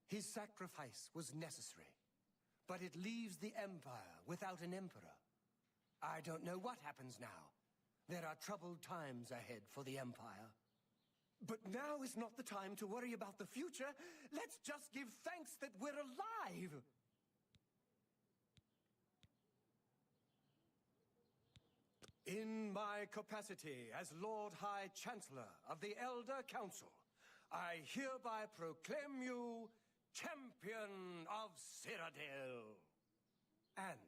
His sacrifice was necessary, but it leaves the Empire without an emperor. I don't know what happens now. There are troubled times ahead for the Empire. But now is not the time to worry about the future. Let's just give thanks that we're alive. In my capacity as Lord High Chancellor of the Elder Council, I hereby proclaim you Champion of Cyrodiil. And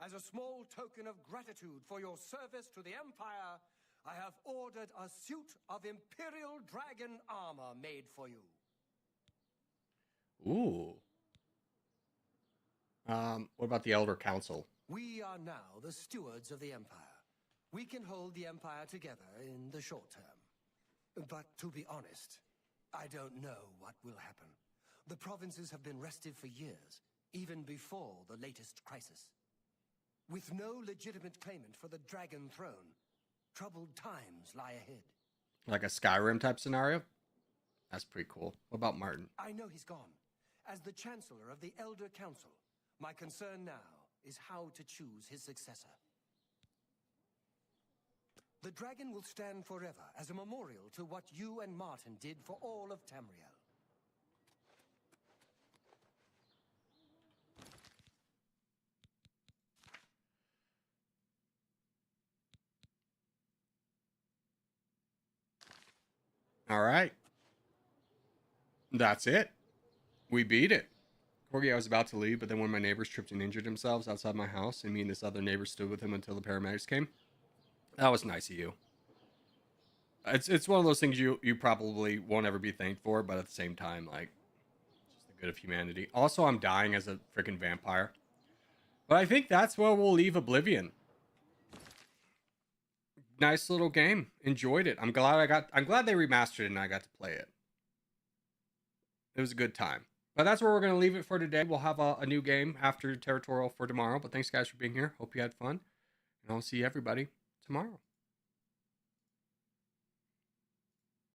as a small token of gratitude for your service to the Empire, I have ordered a suit of Imperial Dragon armor made for you. Ooh. What about the Elder Council? We are now the stewards of the Empire. We can hold the Empire together in the short term. But to be honest, I don't know what will happen. The provinces have been restive for years, even before the latest crisis. With no legitimate claimant for the Dragon Throne, troubled times lie ahead. Like a Skyrim type scenario? That's pretty cool. What about Martin? I know he's gone. As the Chancellor of the Elder Council, my concern now is how to choose his successor. The dragon will stand forever as a memorial to what you and Martin did for all of Tamriel. All right. That's it. We beat it. Corgi, I was about to leave, but then one of my neighbors tripped and injured themselves outside my house, and me and this other neighbor stood with him until the paramedics came. That was nice of you. It's one of those things you probably won't ever be thanked for, but at the same time, like, it's just the good of humanity. Also, I'm dying as a freaking vampire. But I think that's where we'll leave Oblivion. Nice little game. Enjoyed it. I'm glad they remastered it and I got to play it. It was a good time. But that's where we're going to leave it for today. We'll have a new game after Territorial for tomorrow. But thanks, guys, for being here. Hope you had fun. And I'll see everybody tomorrow.